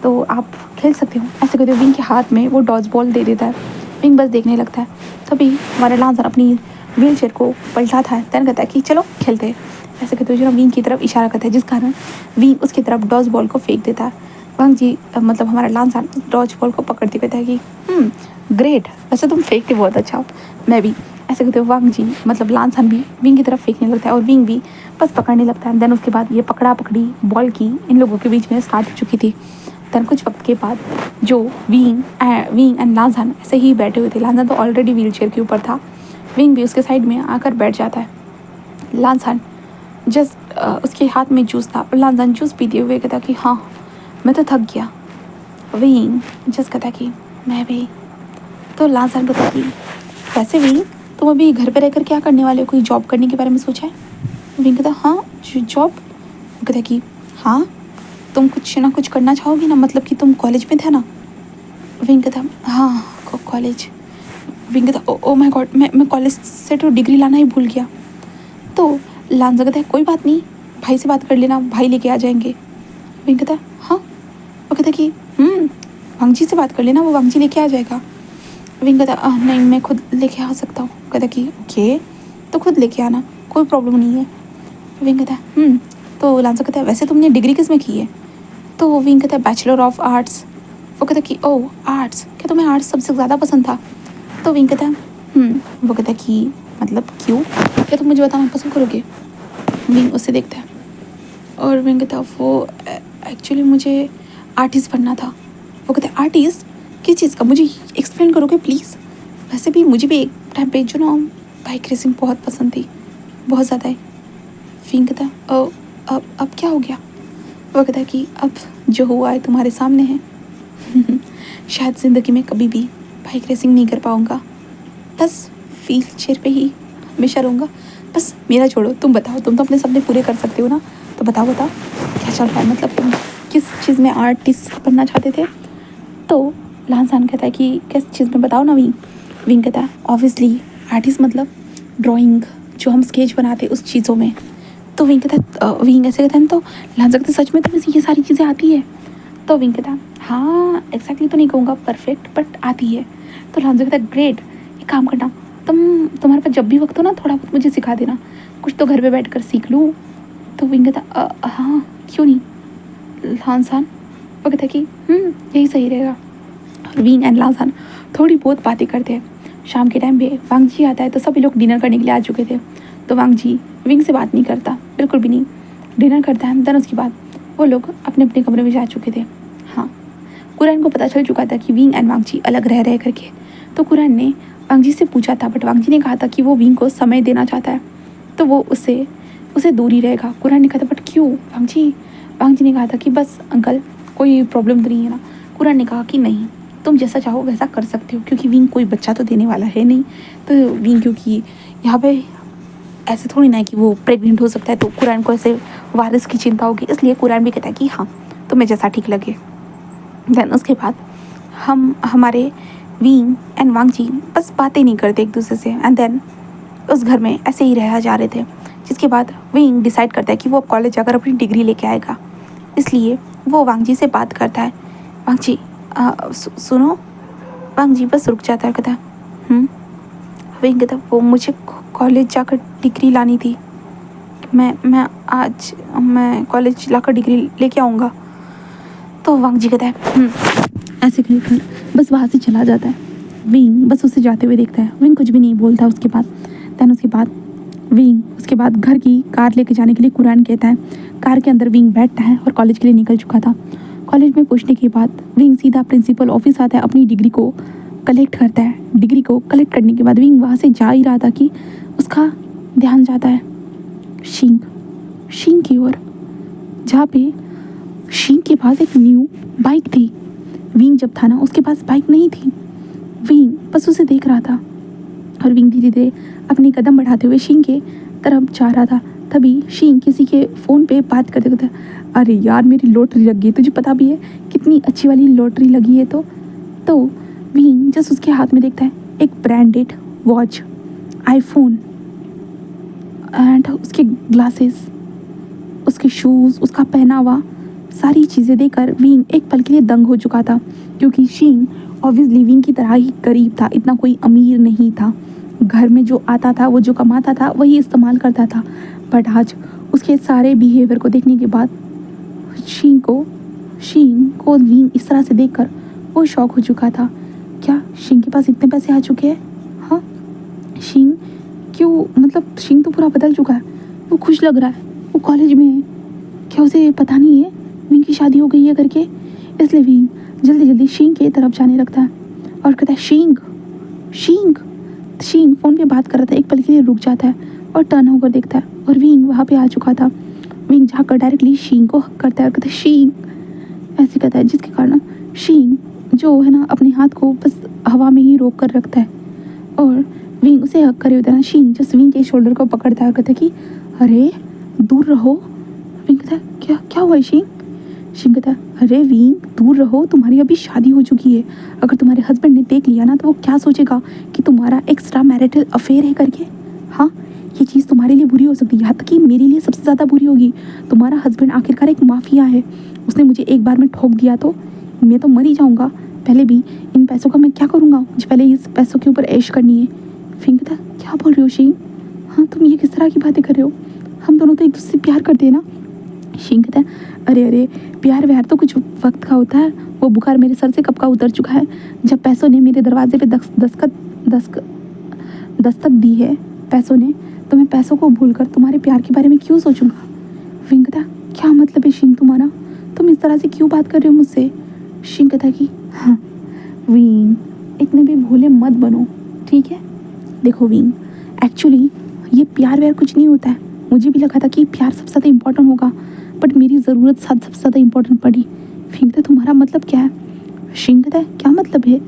तो आप खेल सकते हो। ऐसे कहते विंग के हाथ में वो डॉज बॉल दे देता है। विंग बस देखने लगता है। तभी हमारा लांजान अपनी व्हील चेयर को पलटाता है, तन कहता है कि चलो खेलते हैं। ऐसे कहते हुए जो विंग की तरफ इशारा करता है, जिस कारण विंग उसकी तरफ डॉज बॉल को फेंक देता है। वांग जी मतलब हमारा लांजान डॉज बॉल को पकड़ते कहता है कि ग्रेट, वैसे तुम फेंकते बहुत अच्छा हो, मैं भी। ऐसे कहते हुए वांग जी मतलब लांजान भी विंग की तरफ फेंकने लगता है और विंग भी बस पकड़ने लगता है। देन उसके बाद ये पकड़ा पकड़ी बॉल की इन लोगों के बीच में स्टार्ट हो चुकी थी। देन कुछ वक्त के बाद जो विंग एंड लांजान ऐसे ही बैठे हुए थे। लांजान तो ऑलरेडी व्हील चेयर के ऊपर था, विंग भी उसके साइड में आकर बैठ जाता है। लांजान जस्ट उसके हाथ में जूस था और लांजान जूस पीते हुए कहता कि हाँ मैं तो थक गया। विंग जस्ट कहता कि मैं भी। तो लांजान कहता कि वैसे विंग तुम अभी घर पे रहकर क्या करने वाले हो, कोई जॉब करने के बारे में सोचा है? विंग कहता हाँ जॉब। कहता कि हाँ तुम कुछ ना कुछ करना चाहोगी ना, मतलब कि तुम कॉलेज में थे ना? विंग कहता हाँ कॉलेज। विंग कहता ओ माय गॉड, मैं कॉलेज से तो डिग्री लाना ही भूल गया। तो लांजा कहता है कोई बात नहीं, भाई से बात कर लेना, भाई लेके आ जाएंगे। विंग कहता है हाँ। वो कहता है कि वांगजी से बात कर लेना, वो वांगजी लेके आ जाएगा। विंग कहता है नहीं, मैं खुद लेके आ सकता हूँ। कहता है कि ओके, तो खुद लेके आना, कोई प्रॉब्लम नहीं है। विंग कहता है तो लांजा कहता है वैसे तुमने डिग्री किस में की है? तो विंग कहता है बैचलर ऑफ आर्ट्स। वो कहता है कि ओह आर्ट्स, क्या तुम्हें आर्ट्स सबसे ज़्यादा पसंद था? तो विंग कहता है वो कहता है कि मतलब क्यों, क्या तुम मुझे बताना पसंद करोगे? विंग उससे देखता है और विंग कहता है वो एक्चुअली मुझे आर्टिस्ट बनना था। वो कहता है आर्टिस्ट? किस चीज़ का, मुझे एक्सप्लेन करोगे प्लीज़? वैसे भी मुझे भी एक टाइम पे जो ना बाइक रेसिंग बहुत पसंद थी, बहुत ज़्यादा है। विंग कहता है अब क्या हो गया? वो कहता है कि अब जो हुआ है तुम्हारे सामने है। शायद ज़िंदगी में कभी भी बाइक रेसिंग नहीं कर पाऊँगा, बस व्हील चेयर पे ही हमेशा रहूँगा। बस मेरा छोड़ो, तुम बताओ, तुम तो अपने सपने पूरे कर सकते हो ना, तो बताओ क्या चल रहा है, मतलब तुम किस चीज़ में आर्टिस्ट बनना चाहते थे? तो लांसान कहता है कि किस चीज़ में बताओ ना विंग। विंग कहता है ऑब्वियसली आर्टिस्ट मतलब ड्राइंग, जो हम स्केच बनाते उस चीज़ों में। तो विंग कहता है विंग ऐसे कहता है तो लांसा कहता है सच में तुम्हें ये सारी चीज़ें आती है? तो विंग कहता है हाँ एग्जैक्टली तो नहीं कहूँगा परफेक्ट, बट आती है। तो लांसा कहता है ग्रेट, एक काम करना, तुम्हारे पास जब भी वक्त हो ना थोड़ा बहुत मुझे सिखा देना, कुछ तो घर पे बैठ कर सीख लूँ। तो विंग कहता हाँ क्यों नहीं। लांसान वो कहता है कि यही सही रहेगा। और विंग एंड लांसान थोड़ी बहुत बातें करते हैं। शाम के टाइम पे वांगजी आता है, तो सभी लोग डिनर करने के लिए आ चुके थे। तो वांगजी विंग से बात नहीं करता, बिल्कुल भी नहीं। डिनर करता है, देन उसके बाद वो लोग अपने अपने कमरे में जा चुके थे। हाँ, कुरैन को पता चल चुका था कि विंग एंड वांगजी अलग रह रहे करके। तो कुरैन ने वांगजी से पूछा था, बट वांगजी ने कहा था कि वो विंग को समय देना चाहता है, तो वो उसे दूर ही रहेगा। कुरैन ने कहा था बट क्यों वांगजी ने कहा था कि बस अंकल कोई प्रॉब्लम तो नहीं है ना। कुरैन ने कहा कि नहीं, तुम जैसा चाहो वैसा कर सकते हो, क्योंकि विंग कोई बच्चा तो देने वाला है नहीं। तो विंग क्योंकि यहाँ पे ऐसे थोड़ी ना है कि वो प्रेग्नेंट हो सकता है, तो कुरैन को ऐसे वारिस की चिंता होगी, इसलिए कुरैन भी कहता है कि हाँ तुम्हें जैसा ठीक लगे। देन उसके बाद हमारे विंग एंड वांगजी बस बातें नहीं करते एक दूसरे से, एंड देन उस घर में ऐसे ही रह जा रहे थे। जिसके बाद विंग डिसाइड करता है कि वो कॉलेज जाकर अपनी डिग्री लेके आएगा, इसलिए वो वांगजी से बात करता है। वांगजी सुनो। वांगजी बस रुक जाता है, कहता है विंग कहता वो मुझे कॉलेज जाकर डिग्री लानी थी, मैं कॉलेज लाकर डिग्री लेके आऊँगा। तो वांगजी कहता है ऐसे कहकर बस वहाँ से चला जाता है। विंग बस उसे जाते हुए देखता है, विंग कुछ भी नहीं बोलता उसके बाद। देन उसके बाद घर की कार लेके जाने के लिए कुरैन कहता है। कार के अंदर विंग बैठता है और कॉलेज के लिए निकल चुका था। कॉलेज में पहुंचने के बाद विंग सीधा प्रिंसिपल ऑफिस आता है, अपनी डिग्री को कलेक्ट करता है। डिग्री को कलेक्ट करने के बाद विंग वहाँ से जा ही रहा था कि उसका ध्यान जाता है शींग की ओर, जहाँ पे शींग के पास एक न्यू बाइक थी। विंग जब था ना उसके पास बाइक नहीं थी। विंग बस उसे देख रहा था और विंग धीरे धीरे अपनी कदम बढ़ाते हुए शींग के तरफ जा रहा था। तभी शींग किसी के फ़ोन पे बात करते करते अरे यार मेरी लॉटरी लग गई, तुझे पता भी है कितनी अच्छी वाली लॉटरी लगी है। तो विंग जस्ट उसके हाथ में देखता है एक ब्रांडेड वॉच, आईफोन, एंड उसके ग्लासेस, उसके शूज़, उसका पहनावा, सारी चीज़ें देखकर विंग एक पल के लिए दंग हो चुका था, क्योंकि शींग ऑब्वियसली विंग की तरह ही गरीब था, इतना कोई अमीर नहीं था। घर में जो आता था, वो जो कमाता था वही इस्तेमाल करता था। बट आज उसके सारे बिहेवियर को देखने के बाद शींग को विंग इस तरह से देखकर वो शॉक हो चुका था। क्या शींग के पास इतने पैसे आ चुके हैं? हाँ, शींग क्यों, मतलब शींग तो पूरा बदल चुका है, वो खुश लग रहा है, वो कॉलेज में है, क्या उसे पता नहीं है विंग की शादी हो गई है करके? इसलिए विंग जल्दी जल्दी शींग की तरफ जाने लगता है और कहता है शींग फ़ोन पे बात कर रहा था, एक पल के लिए रुक जाता है और टर्न होकर देखता है और विंग वहाँ पे आ चुका था। विंग जाकर डायरेक्टली शींग को हक करता है और कहता है शींग, ऐसे कहता है, जिसके कारण शींग जो है ना अपने हाथ को बस हवा में ही रोक कर रखता है और विंग उसे हक करे हुए ना शींग जस्ट विंग के शोल्डर को पकड़ता है और कहता है कि अरे दूर रहो। विंग कहता है क्या हुआ शींग? शिंग कहता है अरे वीन दूर रहो, तुम्हारी अभी शादी हो चुकी है। अगर तुम्हारे हस्बैंड ने देख लिया ना तो वो क्या सोचेगा कि तुम्हारा एक्स्ट्रा मैरिटल अफेयर है करके। हाँ, ये चीज़ तुम्हारे लिए बुरी हो सकती है, यहाँ तक कि मेरे लिए सबसे ज़्यादा बुरी होगी। तुम्हारा हस्बैंड आखिरकार एक माफिया है, उसने मुझे एक बार में ठोक दिया तो मैं तो मर ही जाऊँगा। पहले भी इन पैसों का मैं क्या करूँगा, मुझे पहले इस पैसों के ऊपर ऐश करनी है। फिंग कहता क्या बोल रहे हो शीन, हाँ तुम ये किस तरह की बातें कर रहे हो, हम दोनों तो एक दूसरे से प्यार करते हैं ना। शीन कहता है अरे अरे प्यार व्यार तो कुछ वक्त का होता है, वो बुखार मेरे सर से कब का उतर चुका है। जब पैसों ने मेरे दरवाजे पे दस्तक दी है पैसों ने, तो मैं पैसों को भूलकर तुम्हारे प्यार के बारे में क्यों सोचूंगा। विंग कहता क्या मतलब है शीन तुम्हारा, तुम इस तरह से क्यों बात कर रहे हो मुझसे। शीन कहता कि हाँ विंग इतने भी भोले मत बनो, ठीक है। देखो विंग एक्चुअली ये प्यार व्यार कुछ नहीं होता है, मुझे भी लगा था कि प्यार सबसे ज़्यादा इम्पोर्टेंट होगा, बट मेरी ज़रूरत सबसे ज़्यादा इम्पोर्टेंट पड़ी। फिंग कहता तुम्हारा मतलब क्या है। शिंग कहता है क्या मतलब है।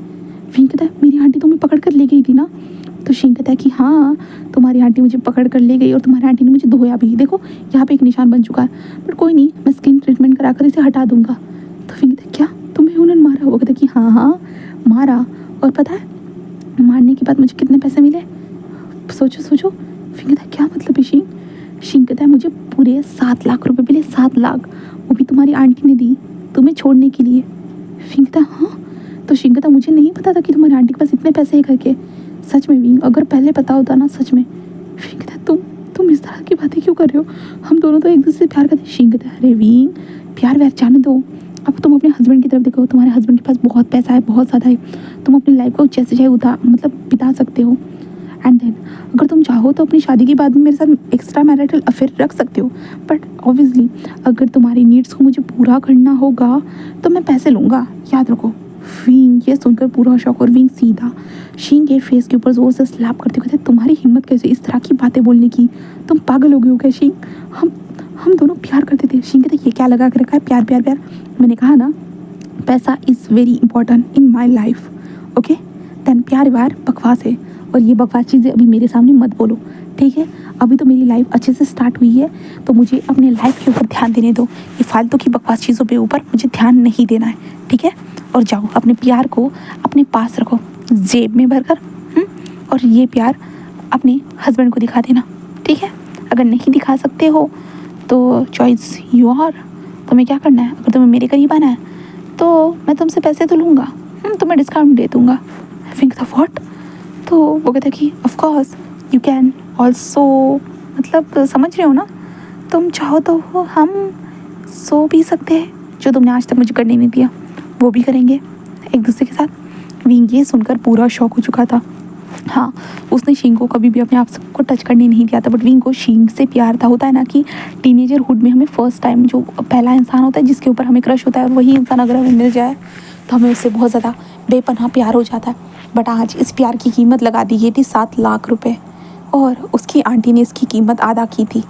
फिंग कहता है मेरी आंटी तुम्हें पकड़ कर ले गई थी ना। तो शिंग कहता है कि हाँ तुम्हारी आंटी मुझे पकड़ कर ले गई और तुम्हारी आंटी ने मुझे धोया भी, देखो यहाँ पे एक निशान बन चुका है, बट कोई नहीं मैं स्किन ट्रीटमेंट करा कर इसे हटा दूंगा। तो फिंग कहता है क्या तुम्हें उन्होंने मारा। वो कहता है कि हाँ हाँ मारा, और पता है मारने के बाद मुझे कितने पैसे मिले, सोचो सोचो। फिंग कहता है क्या मतलब है शिंग। शिंग कहता है मुझे पूरे 7 लाख रुपए मिले, 7 लाख, वो भी तुम्हारी आंटी ने दी तुम्हें छोड़ने के लिए। फिंग कहता हाँ, तो शिंग कहता मुझे नहीं पता था कि तुम्हारी आंटी के पास इतने पैसे है करके, सच में विंग अगर पहले पता होता ना सच में। फिंग कहता तुम इस तरह की बातें क्यों कर रहे हो, हम दोनों तो एक दूसरे से प्यार करते हैं। शिंग कहता अरे विंग प्यार व्यार जाने दो, अब तुम अपने हस्बैंड की तरफ देखो, तुम्हारे हस्बैंड के पास बहुत पैसा है, बहुत ज़्यादा है, तुम अपनी लाइफ को जैसे चाहे बिता सकते हो। एंड देन अगर तुम चाहो तो अपनी शादी के बाद में मेरे साथ एक्स्ट्रा मैरिटल अफेयर रख सकते हो, बट ऑब्वियसली अगर तुम्हारी नीड्स को मुझे पूरा करना होगा तो मैं पैसे लूँगा, याद रखो। विंग ये सुनकर पूरा शौक, और विंग सीधा शीन के फेस के ऊपर जोर से स्लैप करते कहते तुम्हारी हिम्मत कैसे इस तरह की बातें बोलने की, तुम पागल हो गए हो क्या शीन, हम दोनों प्यार करते थे। शीन कहते ये क्या लगा कर रखा है प्यार प्यार प्यार, मैंने कहा ना पैसा is very important in my life, okay. Then प्यार व्यार बकवास है, और ये बकवास चीज़ें अभी मेरे सामने मत बोलो, ठीक है। अभी तो मेरी लाइफ अच्छे से स्टार्ट हुई है, तो मुझे अपने लाइफ के ऊपर ध्यान देने दो, ये फालतू की बकवास चीज़ों पे ऊपर मुझे ध्यान नहीं देना है, ठीक है। और जाओ अपने प्यार को अपने पास रखो जेब में भरकर, और ये प्यार अपने हस्बैंड को दिखा देना, ठीक है। अगर नहीं दिखा सकते हो तो चॉइस योर, तुम्हें क्या करना है, अगर तुम्हें मेरे करीब आना है तो मैं तुमसे पैसे तो लूँगा, तुम्हें डिस्काउंट दे दूँगा। आई थिंक द व्हाट, तो वो कहता है कि of course you can also, मतलब समझ रहे हो ना, तुम चाहो तो हम सो भी सकते हैं, जो तुमने आज तक मुझे करने नहीं दिया वो भी करेंगे एक दूसरे के साथ। विंग ये सुनकर पूरा शौक हो चुका था। हाँ, उसने शींग को कभी भी अपने आप को टच करने नहीं दिया था, बट विंग को शींग से प्यार था। होता है ना कि टीनेजरहुड में हमें फर्स्ट टाइम जो पहला इंसान होता है जिसके ऊपर हमें क्रश होता है, और वही इंसान अगर हमें मिल जाए तो हमें उससे बहुत ज़्यादा बेपनाह प्यार हो जाता है। बट आज इस प्यार की कीमत लगा दी गई थी 7 लाख रुपए, और उसकी आंटी ने इसकी कीमत अदा की थी।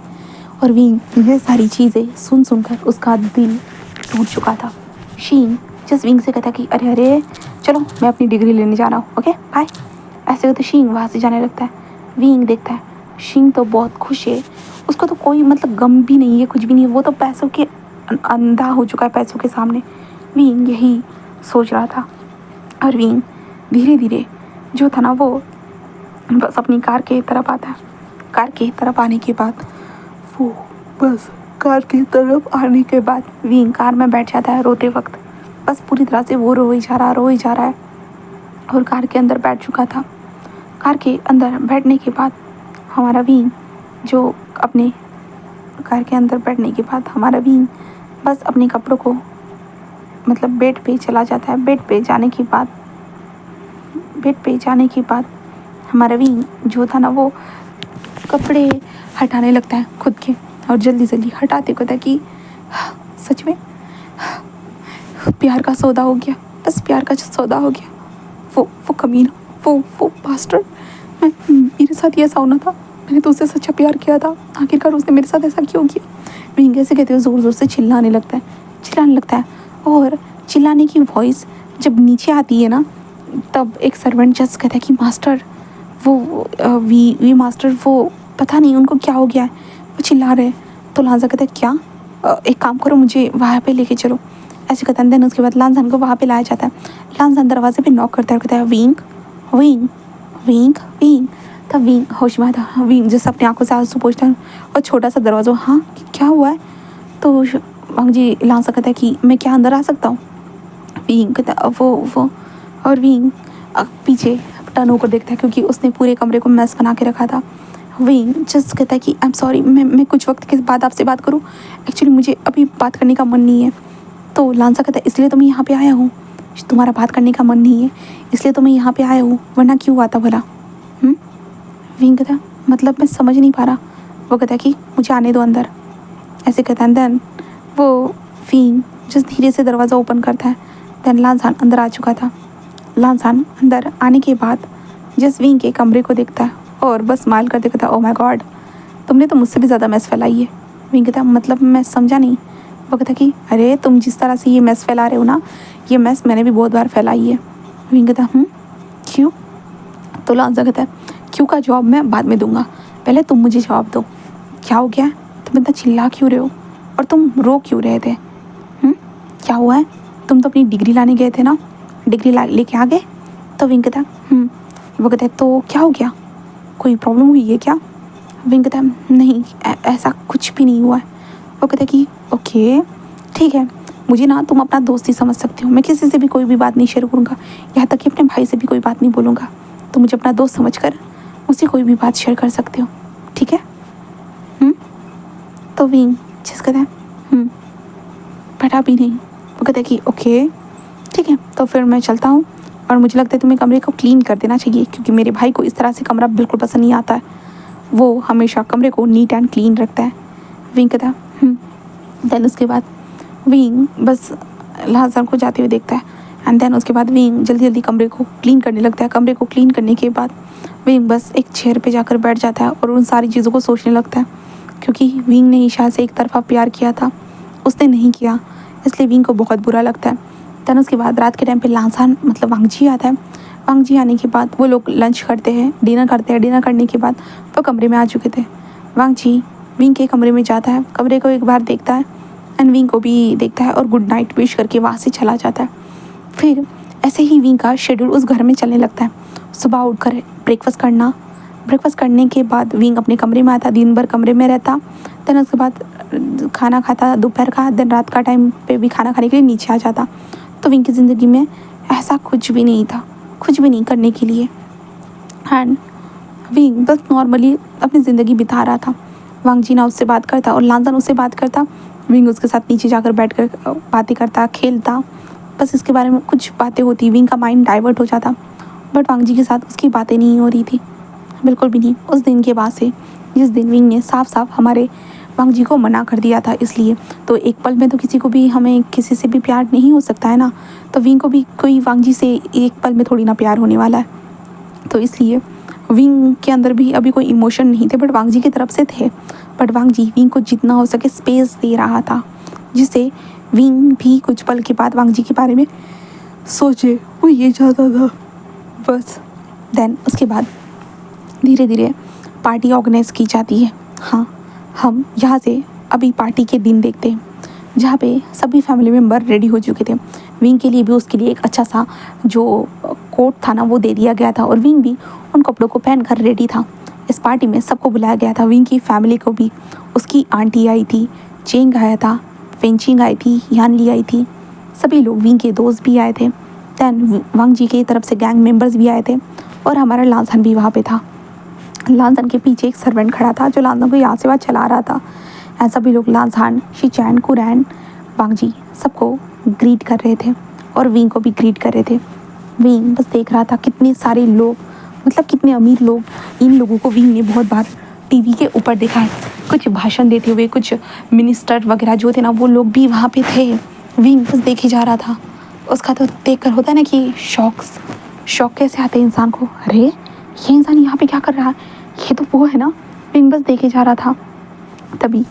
और विंग ये सारी चीज़ें सुन सुनकर उसका दिल टूट चुका था। शीन जस्ट विंग से कहता कि अरे अरे चलो मैं अपनी डिग्री लेने जा रहा हूँ, ओके बाय। ऐसे कहते शीन वहाँ से जाने लगता है। विंग देखता है शीन तो बहुत खुश है, उसको तो कोई मतलब गम भी नहीं है, कुछ भी नहीं है, वो तो पैसों के अंधा हो चुका है पैसों के सामने। विंग यही सोच रहा था, और विंग धीरे धीरे जो था ना वो बस अपनी कार के तरफ आता है। कार के तरफ आने के बाद विंग कार में बैठ जाता है रोते वक्त। बस पूरी तरह से वो रो ही जा रहा है, और कार के अंदर बैठ चुका था। कार के अंदर बैठने के बाद हमारा विंग बस अपने कपड़ों को मतलब बेड पे चला जाता है। बेड पे जाने के बाद हमारा विंग जो था ना वो कपड़े हटाने लगता है खुद के, और जल्दी जल्दी हटाते कहता कि सच में प्यार का सौदा हो गया, बस प्यार का सौदा हो गया। वो कमीना, वो बास्टर्ड, मेरे साथ ये ऐसा होना था, मैंने तो उससे सच्चा प्यार किया था, आखिरकार उसने मेरे साथ ऐसा क्यों किया। विंग कैसे कहते हो ज़ोर ज़ोर से चिल्लाने लगता है, और चिल्लाने की वॉइस जब नीचे आती है ना, तब एक सर्वेंट जस्ट कहता है कि मास्टर वी मास्टर, वो पता नहीं उनको क्या हो गया है, वो चिल्ला रहे हैं। तो लाजा कहता है क्या, एक काम करो, मुझे वहाँ पे लेके चलो। ऐसे कहता है। देन उसके बाद लांसान को वहाँ पे लाया जाता है। लांसान दरवाजे पे नॉक करता है और कहता है विंग विंग विंग विंग। तब विंग होश में आता है। विंग जैसे अपनी आंखों से आंसू पोंछता है और छोटा सा दरवाजा, हाँ क्या हुआ है? तो वांग जी लांसा कहता है कि मैं क्या अंदर आ सकता हूँ? विंग कहता है वो और विंग पीछे टर्न होकर देखता है क्योंकि उसने पूरे कमरे को मैस बना के रखा था। विंग जस्ट कहता है कि आई एम सॉरी, मैं कुछ वक्त के बाद आपसे बात करूँ, एक्चुअली मुझे अभी बात करने का मन नहीं है। तो लांसा कहता है इसलिए तो मैं यहाँ पे आया हूँ, तुम्हारा बात करने का मन नहीं है इसलिए तो मैं यहाँ पे आया हूँ, वरना क्यों आता भला? विंग कहता है मतलब मैं समझ नहीं पा रहा। वो कहता है कि मुझे आने दो अंदर। ऐसे कहता है। देन वो विंग जस्ट धीरे से दरवाज़ा ओपन करता है। देन लांसान अंदर आ चुका था। लांसान अंदर आने के बाद जस्ट विंग के कमरे को देखता है और बस स्माइल करते कहता है ओ माय गॉड, तुमने तो मुझसे भी ज़्यादा मैस फैलाई है। विंग कहता मतलब मैं समझा नहीं। वो कहता कि अरे तुम जिस तरह से ये मैस फैला रहे हो ना, ये मैस मैंने भी बहुत बार फैलाई है। विंग कहता क्यों? तो लांसा कहता है क्यों का जवाब मैं बाद में दूंगा, पहले तुम मुझे जवाब दो, क्या हो गया? तुम इतना चिल्ला क्यों रहे हो और तुम रो क्यों रहे थे? क्या हुआ है? तुम तो अपनी डिग्री लाने गए थे ना, डिग्री लेके आ गए? तो विंग कहता वो कहता है तो क्या हो गया, कोई प्रॉब्लम हुई है क्या? विंग कहता है नहीं ऐसा कुछ भी नहीं हुआ है। वो कहता है कि ओके ठीक है, मुझे ना तुम अपना दोस्त ही समझ सकते हो, मैं किसी से भी कोई भी बात नहीं शेयर करूँगा, यहाँ तक कि अपने भाई से भी कोई बात नहीं बोलूँगा, तो मुझे अपना दोस्त समझकर मुझसे कोई भी बात शेयर कर सकते हो, ठीक है? तो विंग जिस कहता है बट अभी नहीं। वो कहता है कि ओके ठीक है, तो फिर मैं चलता हूँ और मुझे लगता है तुम्हें कमरे को क्लीन कर देना चाहिए क्योंकि मेरे भाई को इस तरह से कमरा बिल्कुल पसंद नहीं आता है, वो हमेशा कमरे को नीट एंड क्लीन रखता है। विंग कहता है देन उसके बाद विंग बस लांसान को जाते हुए देखता है एंड देन उसके बाद विंग जल्दी जल्दी कमरे को क्लीन करने लगता है। कमरे को क्लीन करने के बाद विंग बस एक चेयर पे जाकर बैठ जाता है और उन सारी चीज़ों को सोचने लगता है क्योंकि विंग ने ईशा से एक तरफा प्यार किया था, उसने नहीं किया, इसलिए विंग को बहुत बुरा लगता है। देन उसके बाद रात के टाइम पे लांसान मतलब वांग जी आता है। वांग जी आने के बाद वो लोग लंच करते हैं, डिनर करते हैं। डिनर करने के बाद वो कमरे में आ चुके थे। वांग जी विंग के कमरे में जाता है, कमरे को एक बार देखता है एंड विंग को भी देखता है और गुड नाइट विश करके वहाँ से चला जाता है। फिर ऐसे ही विंग का शेड्यूल उस घर में चलने लगता है। सुबह उठकर ब्रेकफास्ट करने के बाद विंग अपने कमरे में आता, दिन भर कमरे में रहता। देन उसके बाद खाना खाता दोपहर का, देन रात का टाइम पे भी खाना खाने के लिए नीचे आ जाता। तो विंग की ज़िंदगी में ऐसा कुछ भी नहीं था, कुछ भी नहीं करने के लिए, एंड विंग बस नॉर्मली अपनी ज़िंदगी बिता रहा था। वांग जी ना उससे बात करता और लांसान उससे बात करता। विंग उसके साथ नीचे जाकर बैठ कर बातें करता, खेलता, बस इसके बारे में कुछ बातें होती। विंग का माइंड डाइवर्ट हो जाता, बट वांग जी के साथ उसकी बातें नहीं हो रही थी, बिल्कुल भी नहीं। उस दिन के बाद से जिस दिन विंग ने साफ साफ हमारे वांग जी को मना कर दिया था, इसलिए तो एक पल में तो किसी को भी, हमें किसी से भी प्यार नहीं हो सकता है ना, तो विंग को भी कोई वांग जी से एक पल में थोड़ी ना प्यार होने वाला है। तो इसलिए विंग के अंदर भी अभी कोई इमोशन नहीं थे, बट वांग जी की तरफ से थे। बट वांग जी विंग को जितना हो सके स्पेस दे रहा था, जिससे विंग भी कुछ पल के बाद वांग जी के बारे में सोचे, वो ये चाहता था बस। देन उसके बाद धीरे धीरे पार्टी ऑर्गेनाइज की जाती है। हाँ, हम यहाँ से अभी पार्टी के दिन देखते हैं जहाँ पे सभी फैमिली मेम्बर रेडी हो चुके थे। विंग के लिए भी उसके लिए एक अच्छा सा जो कोट था ना वो दे दिया गया था और विंग भी उन कपड़ों को पहनकर रेडी था। इस पार्टी में सबको बुलाया गया था, विंग की फैमिली को भी। उसकी आंटी आई थी, चेंग आया था, फेंचिंग आई थी, यान ली आई थी, सभी लोग, विंग के दोस्त भी आए थे। देन वांग जी की तरफ से गैंग मेंबर्स भी आए थे और हमारा लांसान भी वहाँ पे था। लांसान के पीछे एक सर्वेंट खड़ा था जो लांसान को यहाँ से वहाँ चला रहा था। ऐसा भी लोग लांसान, शिचैन, कुरैन, वांग जी सबको ग्रीट कर रहे थे और विंग को भी ग्रीट कर रहे थे। विंग बस देख रहा था कितने सारे लोग, मतलब कितने अमीर लोग, इन लोगों को विंग ने बहुत बार टीवी के ऊपर देखा है, कुछ भाषण देते हुए, कुछ मिनिस्टर वगैरह जो थे ना वो लोग भी वहाँ पे थे। विंग बस देखे जा रहा था। उसका तो देख कर होता है ना कि शौक कैसे आते हैं इंसान को, अरे ये इंसान यहाँ पे क्या कर रहा है, ये तो वो है ना। विंग बस देखे जा रहा था। तभी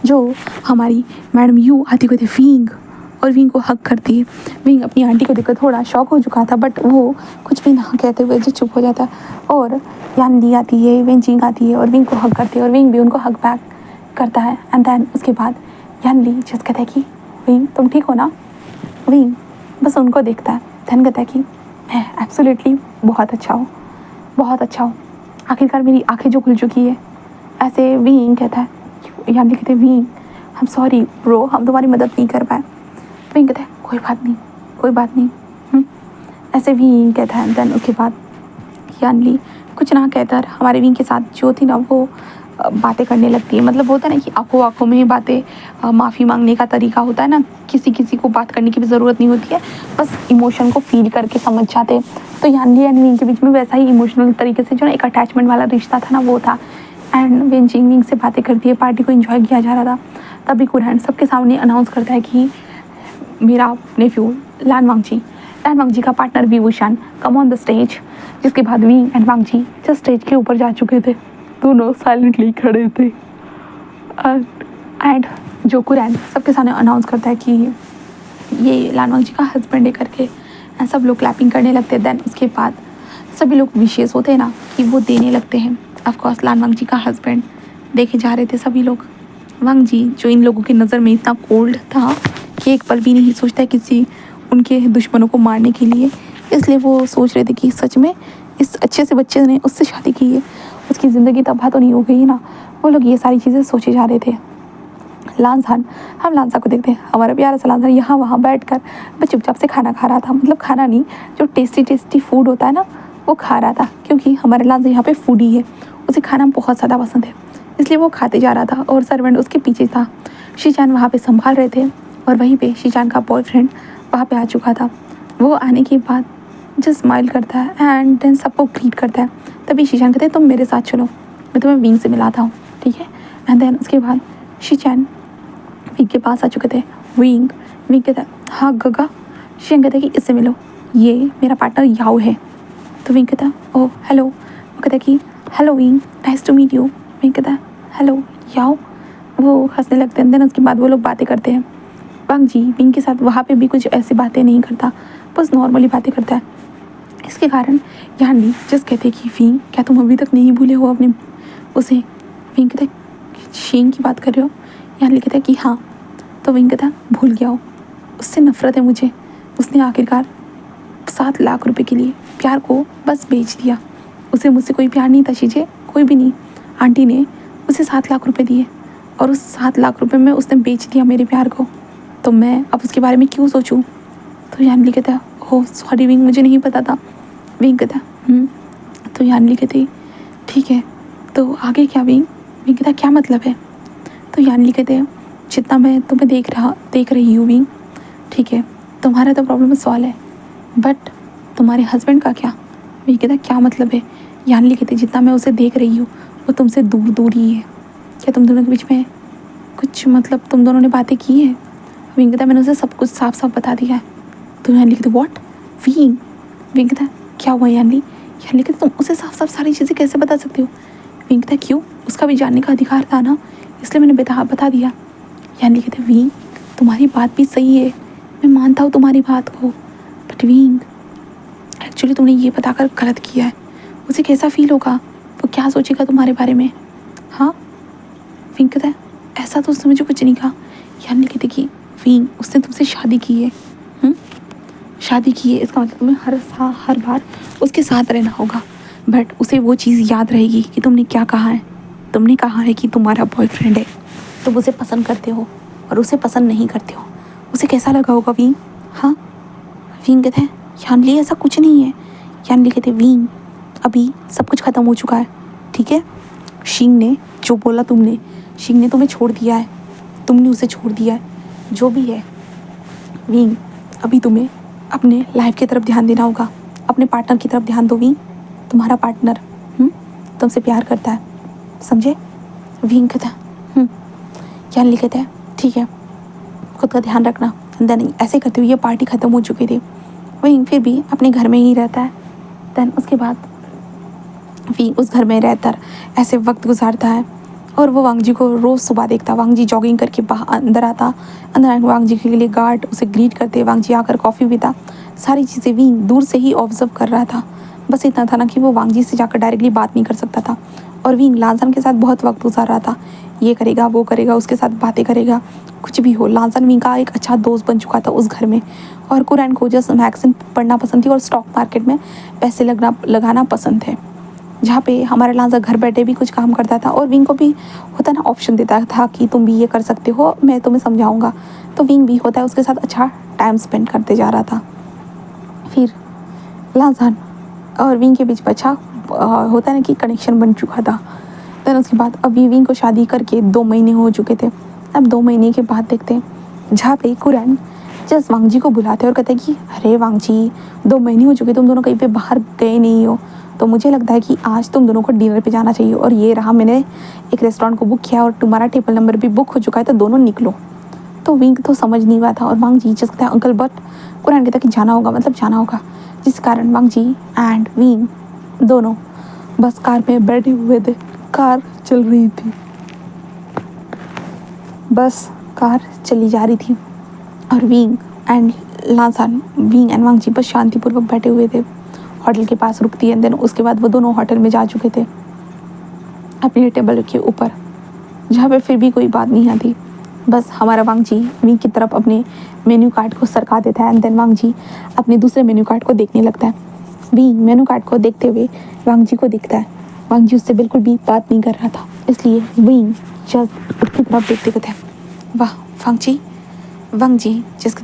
जो हमारी मैडम यू आती को थी विंग, और विंग को हक करती है। विंग अपनी आंटी को देखकर थोड़ा शॉक हो चुका था, बट वो कुछ भी ना कहते हुए जो चुप हो जाता है। और यान ली आती है, वेंचिंग आती है और विंग को हक करती है और विंग भी उनको हक बैक करता है। एंड देन उसके बाद यानली जस्ट कहता है कि विंग तुम ठीक हो ना। विंग बस उनको देखता है, धन कहता है कि मैं एब्सोल्युटली बहुत अच्छा हूँ, बहुत अच्छा हूँ, आखिरकार मेरी आंखें जो खुल चुकी है। ऐसे विंग कहता है, यानली कहते हैं विंग हम सॉरी ब्रो, हम तुम्हारी मदद नहीं कर पाए। विंग कहता है कोई बात नहीं, कोई बात नहीं। ऐसे विंग कहता है। देन उसके बाद यानली कुछ ना कहकर हमारे विंग के साथ जो थी ना वो बातें करने लगती है। मतलब होता है ना कि आंखों आंखों में बातें, माफ़ी मांगने का तरीका होता है ना, किसी किसी को बात करने की भी ज़रूरत नहीं होती है, बस इमोशन को फील करके समझ जाते हैं। तो यानली एंड विंग के बीच में वैसा ही इमोशनल तरीके से जो ना एक अटैचमेंट वाला रिश्ता था ना वो था। एंड विंग विंग से बातें करती है, पार्टी को एंजॉय किया जा रहा था। तभी कुरैन सबके सामने अनाउंस करता है कि मेरा नेफ्यू लान वांगजी का partner Vibhushan come on the stage. जिसके बाद विंग एंड वांगजी जस्ट स्टेज के ऊपर जा चुके थे, दोनों साइलेंटली खड़े थे। एंड जो कुरैन सबके सामने अनाउंस करता है कि ये लान वांगजी का हस्बैंड है करके, एंड सब लोग क्लैपिंग करने लगते हैं। देन उसके बाद सभी लोग विशेष होते हैं ना कि वो देने लगते हैं। ऑफकोर्स लान वांगजी का हस्बैंड देखे जा रहे थे सभी लोग। वांगजी जो इन लोगों की नज़र में इतना कोल्ड था कि एक पल भी नहीं सोचता किसी उनके दुश्मनों को मारने के लिए, इसलिए वो सोच रहे थे कि सच में इस अच्छे से बच्चे ने उससे शादी की है, उसकी ज़िंदगी तबाह तो नहीं हो गई ना। वो लोग ये सारी चीज़ें सोचे जा रहे थे। लानसान, हम लानसा को देखते हैं, हमारा प्यारा सा लानसा यहाँ वहाँ बैठकर बस चुपचाप से खाना खा रहा था। मतलब खाना नहीं, जो टेस्टी टेस्टी फूड होता है ना वो खा रहा था, क्योंकि हमारा लानसा यहाँ पे फूडी है, उसे खाना बहुत ज़्यादा पसंद है, इसलिए वो खाते जा रहा था और सर्वेंट उसके पीछे था। शीचान वहाँ पे संभाल रहे थे और वहीं पे शीचान का बॉयफ्रेंड वहाँ पे आ चुका था। वो आने के बाद जस्ट स्माइल करता है एंड देन सबको ग्रीट करता है। तभी शीचान कहते हैं तुम मेरे साथ चलो, मैं तुम्हें विंग से मिलाता हूँ, ठीक है। एंड देन उसके बाद शीचान विंग के पास आ चुके थे। विंग कहता है हाँ गगा। शीचान कहता है कि इससे मिलो, ये मेरा पार्टनर याओ है। तो विंग कहता है ओह हेलो। वो कहता है कि hello Wing, nice to meet you. Wing कहता है हेलो याओ। वो हंसने लगते हैं। देन उसके बाद वो लोग बातें करते हैं। वांगजी विंग के साथ वहाँ पे भी कुछ ऐसी बातें नहीं करता, बस नॉर्मली बातें करता है। इसके कारण यानली जस्ट कहते हैं कि विंग क्या तुम अभी तक नहीं भूले हो अपने उसे। विंग कहता है शींग की बात कर रहे हो। यानली कहता है कि हाँ। तो विंग कहता है भूल गया हो, उससे नफरत है मुझे, उसने आखिरकार 7 लाख रुपए के लिए प्यार को बस बेच दिया। उसे मुझसे कोई प्यार नहीं था शीजे, कोई भी नहीं। आंटी ने उसे 7 लाख रुपए दिए और उस 7 लाख रुपए में उसने बेच दिया मेरे प्यार को, तो मैं अब उसके बारे में क्यों सोचूं। तो यानली कहता है ओह सॉरी विंग, मुझे नहीं पता था। विंग कहता है तो यानली कहती ठीक है तो आगे क्या विंग। विंग कहता क्या मतलब है। तो यानली कहते हैं जितना मैं तुम्हें देख रही हूँ विंग, ठीक है तुम्हारा तो प्रॉब्लम सॉल्व है, बट तुम्हारे हस्बैंड का क्या। विंग कहता क्या मतलब है। यानली कहती जितना मैं उसे देख रही हूँ वो तुमसे दूर दूर ही है, क्या तुम दोनों के बीच में कुछ मतलब तुम दोनों ने बातें की है। विंग कहता मैंने उसे सब कुछ साफ साफ बता दिया है। तो यानली कहती व्हाट। विंग कहता क्या हुआ यानली। यानली कहती तुम उसे साफ साफ सारी चीज़ें कैसे बता सकती हो। विंग कहता क्यों, उसका भी जानने का अधिकार था ना, इसलिए मैंने बता दिया। यानली कहते विंग तुम्हारी बात भी सही है, मैं मानता हूँ तुम्हारी बात को, बट विंग एक्चुअली तुमने ये बताकर गलत किया है। उसे कैसा फील होगा, वो क्या सोचेगा तुम्हारे बारे में। हाँ। विंग कहता है ऐसा तो उसने मुझे कुछ नहीं कहा। यानली कहती कि विंग उसने तुमसे शादी की है। शादी की है इसका मतलब तुम्हें हर बार उसके साथ रहना होगा, बट उसे वो चीज़ याद रहेगी कि तुमने क्या कहा है। तुमने कहा है कि तुम्हारा बॉयफ्रेंड है, तुम उसे पसंद करते हो और उसे पसंद नहीं करते हो। उसे कैसा लगा होगा विंग। हाँ। विंग कहते हैं यानली ऐसा कुछ नहीं है। यानली कहते विंग अभी सब कुछ ख़त्म हो चुका है, ठीक है। शींग ने जो बोला तुमने, शींग ने तुम्हें छोड़ दिया है, तुमने उसे छोड़ दिया है, जो भी है। विंग अभी तुम्हें अपने लाइफ की तरफ ध्यान देना होगा, अपने पार्टनर की तरफ ध्यान दो विंग। तुम्हारा पार्टनर तुमसे प्यार करता है, समझे। विंग कहता है यानली कहता है ठीक है खुद का ध्यान रखना। देन ऐसे करते हुए ये पार्टी ख़त्म हो चुकी थी। विंग फिर भी अपने घर में ही रहता है। देन उसके बाद विंग उस घर में रहकर ऐसे वक्त गुजारता है और वो वांगजी को रोज़ सुबह देखता। वांगजी जॉगिंग करके बाहर अंदर आता, अंदर आकर वांगजी के लिए गार्ड उसे ग्रीट करते, वांगजी आकर कॉफ़ी पीता। सारी चीज़ें विंग दूर से ही ऑब्जर्व कर रहा था। बस इतना था ना कि वो वांग जी से जाकर डायरेक्टली बात नहीं कर सकता था। और विंग लांसन के साथ बहुत वक्त गुजार रहा था, ये करेगा वो करेगा, उसके साथ बातें करेगा, कुछ भी हो। लांसन विंग का एक अच्छा दोस्त बन चुका था उस घर में। और कुरैन को जस्ट मैगजीन पढ़ना पसंद थी और स्टॉक मार्केट में पैसे लगाना पसंद थे, जहाँ पे हमारा लांसा घर बैठे भी कुछ काम करता था और विंग को भी होता ना ऑप्शन देता था कि तुम भी ये कर सकते हो, मैं तुम्हें समझाऊंगा। तो विंग भी होता है उसके साथ अच्छा टाइम स्पेंड करते जा रहा था। फिर लांसान और विंग के बीच में अच्छा होता है ना कि कनेक्शन बन चुका था। देन उसके बाद अभी विंग को शादी करके 2 महीने हो चुके थे। अब 2 महीने के बाद देखते हैं जहाँ पे कुरैन जस्ट वांग जी को बुलाते हैं और कहते हैं कि अरे वांग जी, 2 महीने हो चुके तुम दोनों कहीं पे बाहर गए नहीं हो, तो मुझे लगता है कि आज तुम दोनों को डिनर पे जाना चाहिए। और ये रहा, मैंने एक रेस्टोरेंट को बुक किया और तुम्हारा टेबल नंबर भी बुक हो चुका है, तो दोनों निकलो। तो विंग तो समझ नहीं हुआ था और वांग जी जस्ट कहता है अंकल, बट कुरैन कहता है कि जाना होगा, मतलब जाना होगा। जिस कारण वांग जी एंड विंग दोनों बस कार में बैठे हुए थे। कार चल रही थी, बस कार चली जा रही थी और विंग एंड वांग जी बस शांतिपूर्वक बैठे हुए थे। होटल के पास रुकती है, देन उसके बाद वो दोनों होटल में जा चुके थे अपने टेबल के ऊपर, जहाँ पे फिर भी कोई बात नहीं आती। बस हमारा वांग जी विंग की तरफ अपने मेन्यू कार्ड को सरका देता है एंड देन वांग जी अपने दूसरे मेन्यू कार्ड को देखने लगता है। विंग मेन्यू कार्ड को देखते हुए वांग जी को दिखता है। वांग जी उससे बिल्कुल भी बात नहीं कर रहा था, इसलिए विंग जस्ट उसकी तरफ देखते कहते हैं, वाह वांग जी जिसके